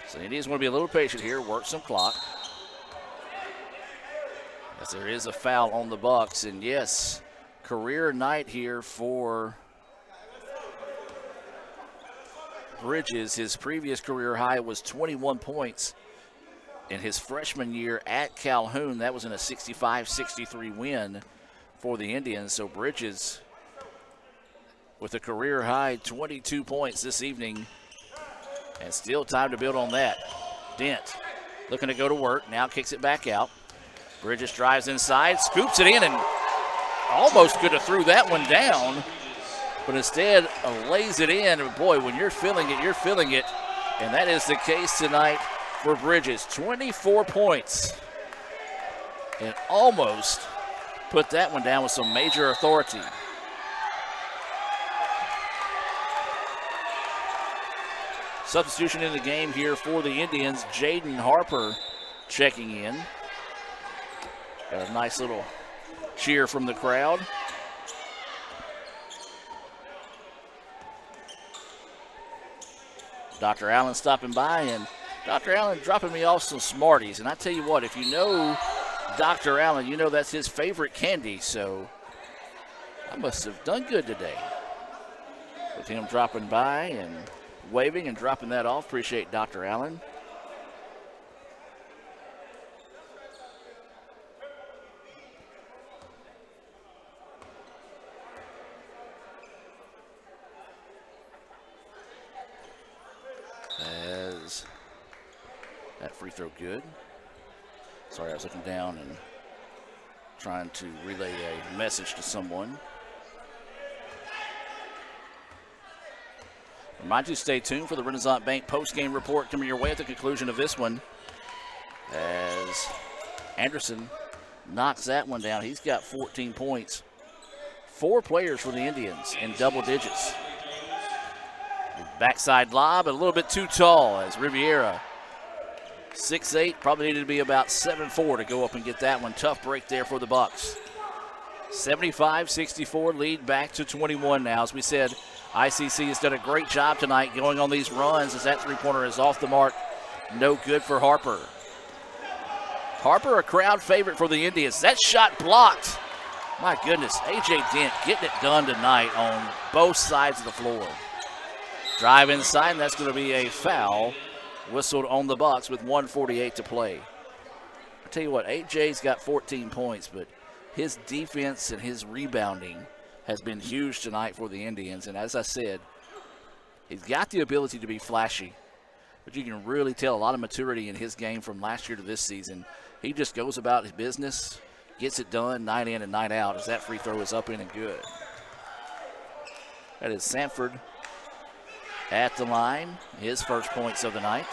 So the Indians want to be a little patient here, work some clock. As there is a foul on the Bucks, and yes, career night here for Bridges. His previous career high was 21 points in his freshman year at Calhoun. That was in a 65-63 win for the Indians. So Bridges with a career high 22 points this evening, and still time to build on that. Dent looking to go to work, now kicks it back out. Bridges drives inside, scoops it in, and almost could have threw that one down, but instead lays it in. And boy, when you're feeling it, you're feeling it. And that is the case tonight for Bridges. 24 points, and almost put that one down with some major authority. Substitution in the game here for the Indians. Jaden Harper checking in. Got a nice little cheer from the crowd. Dr. Allen stopping by, and Dr. Allen dropping me off some Smarties. And I tell you what, if you know Dr. Allen, you know that's his favorite candy, so I must have done good today with him dropping by and waving and dropping that off. Appreciate Dr. Allen. is that free throw good. Sorry, I was looking down and trying to relay a message to someone. Remind you to stay tuned for the Renaissance Bank post-game report coming your way at the conclusion of this one. As Anderson knocks that one down. He's got 14 points. 4 players for the Indians in double digits. Backside lob, a little bit too tall as Riviera, 6'8", probably needed to be about 7'4" to go up and get that one. Tough break there for the Bucks. 75-64, lead back to 21 now. As we said, ICC has done a great job tonight going on these runs as that three-pointer is off the mark. No good for Harper. Harper, a crowd favorite for the Indians. That shot blocked. My goodness, A.J. Dent getting it done tonight on both sides of the floor. Drive inside, and that's going to be a foul whistled on the Bucks with 1:48 to play. I tell you what, A.J.'s got 14 points, but his defense and his rebounding has been huge tonight for the Indians. And as I said, he's got the ability to be flashy, but you can really tell a lot of maturity in his game from last year to this season. He just goes about his business, gets it done night in and night out as that free throw is up in and good. That is Sanford at the line, his first points of the night.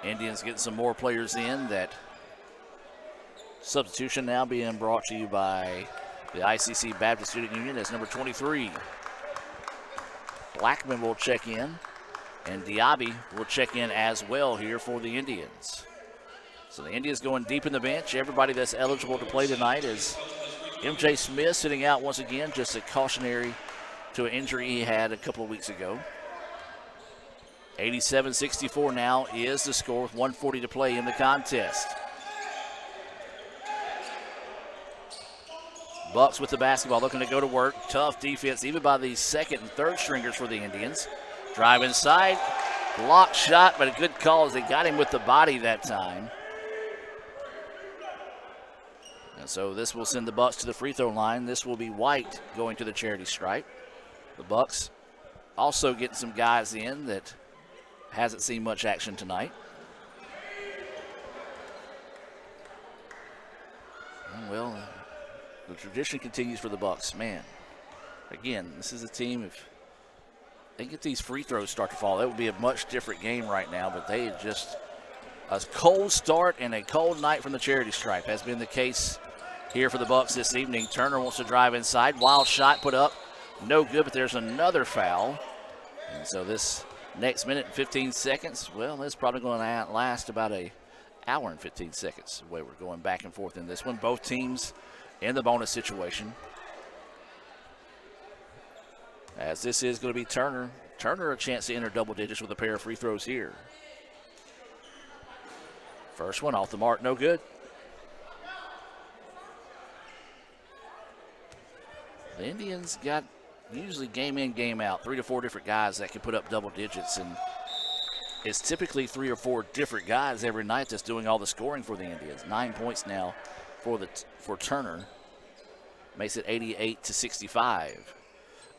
Indians getting some more players in. That substitution now being brought to you by the ICC Baptist Student Union as number 23. Blackman will check in, and Diaby will check in as well here for the Indians. So the Indians going deep in the bench. Everybody that's eligible to play tonight is M.J. Smith sitting out once again, just a cautionary to an injury he had a couple of weeks ago. 87-64 now is the score with 1:40 to play in the contest. Bucks with the basketball, looking to go to work. Tough defense, even by the second and third stringers for the Indians. Drive inside, blocked shot, but a good call as they got him with the body that time. And so this will send the Bucks to the free throw line. This will be White going to the charity stripe. The Bucks also getting some guys in that hasn't seen much action tonight. Well, the tradition continues for the Bucks. Man, again, this is a team, if they get these free throws start to fall, that would be a much different game right now, but they just, a cold start and a cold night from the charity stripe has been the case here for the Bucks this evening. Turner wants to drive inside. Wild shot put up. No good, but there's another foul. And so this next minute and 15 seconds, well, it's probably going to last about an hour and 15 seconds, the way we're going back and forth in this one. Both teams in the bonus situation. As this is going to be Turner. Turner a chance to enter double digits with a pair of free throws here. First one off the mark, no good. The Indians got usually game in, game out, 3 to 4 different guys that can put up double digits, and it's typically 3 or 4 different guys every night that's doing all the scoring for the Indians. 9 points now for Turner. Makes it 88-65.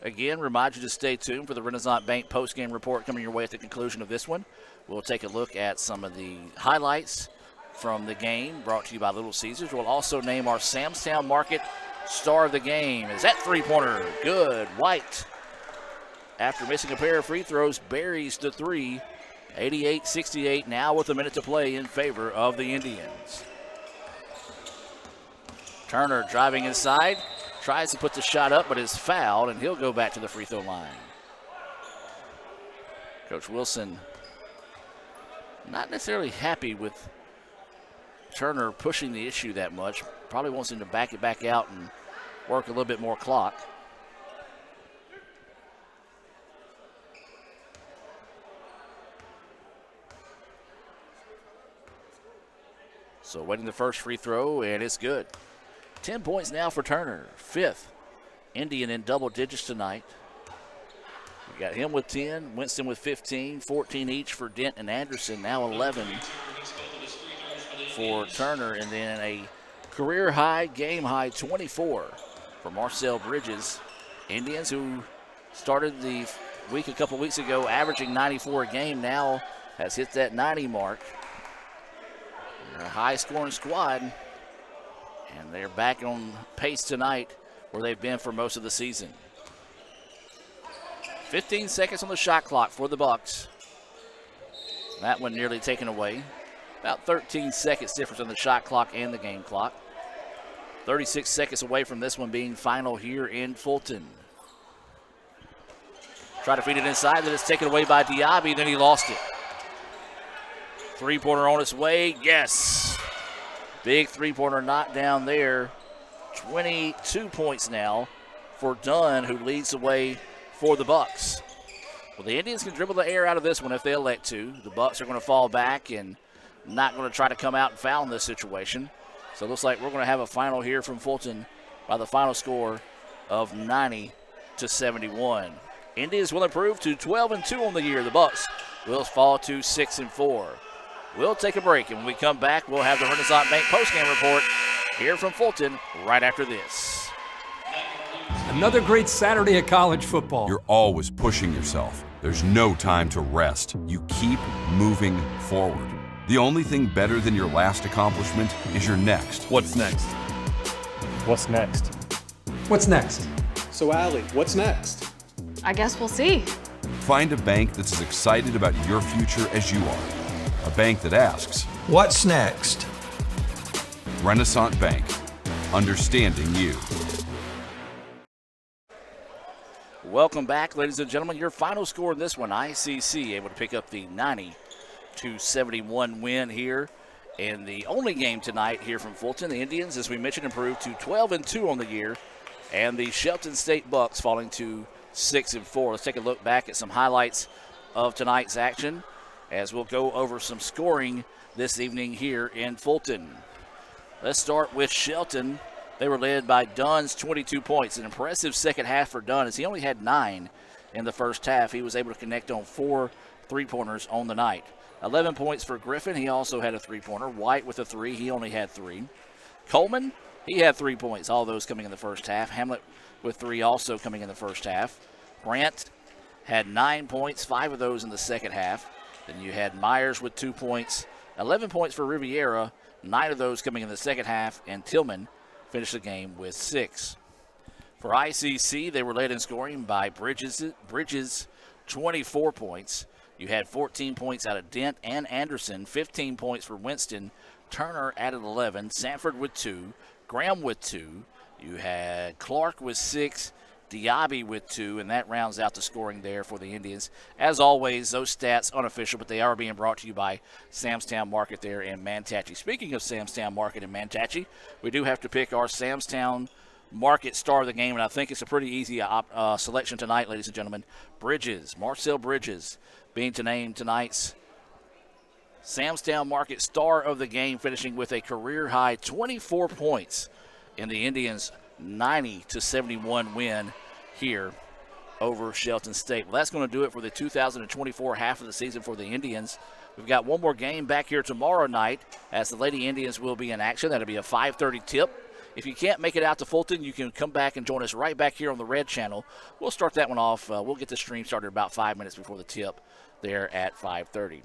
Again, remind you to stay tuned for the Renaissance Bank post-game report coming your way at the conclusion of this one. We'll take a look at some of the highlights from the game brought to you by Little Caesars. We'll also name our Samstown Market star of the game. Is that three-pointer? Good. White, after missing a pair of free throws, buries the three. 88-68 now with a minute to play in favor of the Indians. Turner driving inside, tries to put the shot up, but is fouled, and he'll go back to the free throw line. Coach Wilson not necessarily happy with Turner pushing the issue that much. Probably wants him to back it back out and work a little bit more clock. So waiting the first free throw, and it's good. 10 points now for Turner, 5th. Indian in double digits tonight. We got him with 10, Winston with 15, 14 each for Dent and Anderson, now 11 for Turner, and then a career high, game high 24 for Marcel Bridges. Indians who started the week a couple weeks ago, averaging 94 a game, now has hit that 90 mark. They're a high-scoring squad, and they're back on pace tonight where they've been for most of the season. 15 seconds on the shot clock for the Bucks. That one nearly taken away. About 13 seconds difference on the shot clock and the game clock. 36 seconds away from this one being final here in Fulton. Try to feed it inside, then it's taken away by Diaby, then he lost it. Three-pointer on its way, yes. Big three-pointer knockdown there. 22 points now for Dunn, who leads the way for the Bucks. Well, the Indians can dribble the air out of this one if they elect to. The Bucks are going to fall back and not going to try to come out and foul in this situation. So it looks like we're going to have a final here from Fulton by the final score of 90-71. Indians will improve to 12-2 on the year. The Bucks will fall to 6-4. We'll take a break, and when we come back, we'll have the Renaissance Bank postgame report here from Fulton right after this. Another great Saturday of college football. You're always pushing yourself. There's no time to rest. You keep moving forward. The only thing better than your last accomplishment is your next. What's next? What's next? What's next? So, Allie, what's next? I guess we'll see. Find a bank that's as excited about your future as you are. A bank that asks, what's next? Renaissance Bank, understanding you. Welcome back, ladies and gentlemen. Your final score in this one, ICC able to pick up the 90-71 win here. And the only game tonight here from Fulton, the Indians, as we mentioned, improved to 12-2 on the year. And the Shelton State Bucks falling to 6-4. Let's take a look back at some highlights of tonight's action as we'll go over some scoring this evening here in Fulton. Let's start with Shelton. They were led by Dunn's 22 points. An impressive second half for Dunn as he only had 9 in the first half. He was able to connect on 4 three-pointers on the night. 11 points for Griffin. He also had a three-pointer. White with a 3. He only had 3. Coleman, he had 3 points, all those coming in the first half. Hamlet with 3 also coming in the first half. Brandt had 9 points, 5 of those in the second half. Then you had Myers with 2 points, 11 points for Riviera, 9 of those coming in the second half, and Tillman finished the game with 6. For ICC, they were led in scoring by Bridges 24 points. You had 14 points out of Dent and Anderson, 15 points for Winston. Turner added 11, Sanford with 2, Graham with 2. You had Clark with 6, Diaby with 2, and that rounds out the scoring there for the Indians. As always, those stats unofficial, but they are being brought to you by Samstown Market there in Manatee. Speaking of Samstown Market in Manatee, we do have to pick our Samstown Market star of the game, and I think it's a pretty easy selection tonight, ladies and gentlemen. Marcel Bridges, being named tonight's Samstown Market star of the game, finishing with a career-high 24 points in the Indians' 90-71 win here over Shelton State. Well, that's going to do it for the 2024 half of the season for the Indians. We've got one more game back here tomorrow night as the Lady Indians will be in action. That'll be a 5:30 tip. If you can't make it out to Fulton, you can come back and join us right back here on the Red Channel. We'll start that one off. We'll get the stream started about 5 minutes before the tip there at 5:30.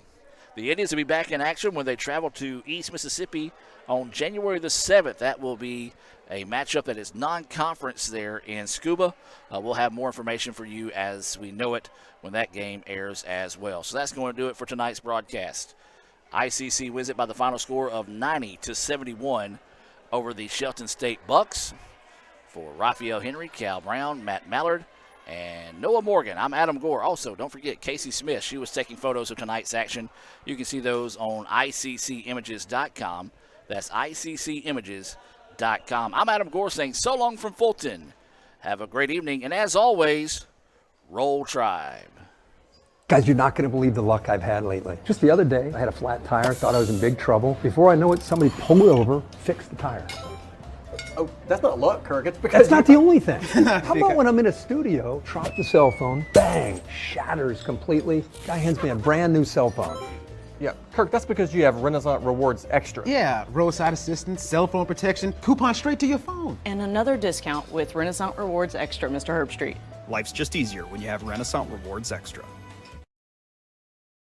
The Indians will be back in action when they travel to East Mississippi on January the 7th. That will be a matchup that is non-conference there in Scuba. We'll have more information for you as we know it when that game airs as well. So that's going to do it for tonight's broadcast. ICC wins it by the final score of 90-71 over the Shelton State Bucks. For Raphael Henry, Cal Brown, Matt Mallard, and Noah Morgan, I'm Adam Gore. Also, don't forget Casey Smith. She was taking photos of tonight's action. You can see those on ICCimages.com. That's ICCimages.com. I'm Adam Gore saying so long from Fulton. Have a great evening, and as always, Roll Tribe. Guys, you're not going to believe the luck I've had lately. Just the other day, I had a flat tire, thought I was in big trouble. Before I know it, somebody pulled over, fixed the tire. Oh, that's not luck, Kirk. It's because that's not the only thing. How about when I'm in a studio, drop the cell phone, bang, shatters completely. Guy hands me a brand new cell phone. Yeah, Kirk, that's because you have Renaissance Rewards Extra. Yeah, roadside assistance, cell phone protection, coupon straight to your phone. And another discount with Renaissance Rewards Extra, Mr. Herbstreit. Life's just easier when you have Renaissance Rewards Extra.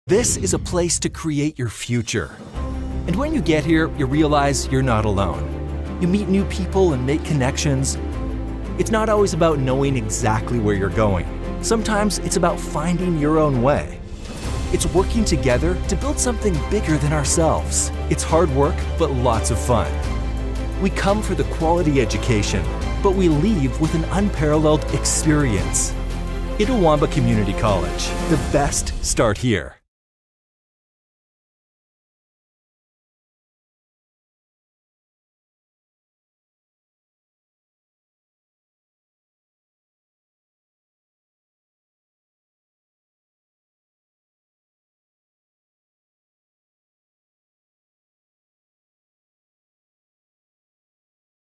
This is a place to create your future. And when you get here, you realize you're not alone. You meet new people and make connections. It's not always about knowing exactly where you're going. Sometimes it's about finding your own way. It's working together to build something bigger than ourselves. It's hard work, but lots of fun. We come for the quality education, but we leave with an unparalleled experience. Itawamba Community College. The best start here.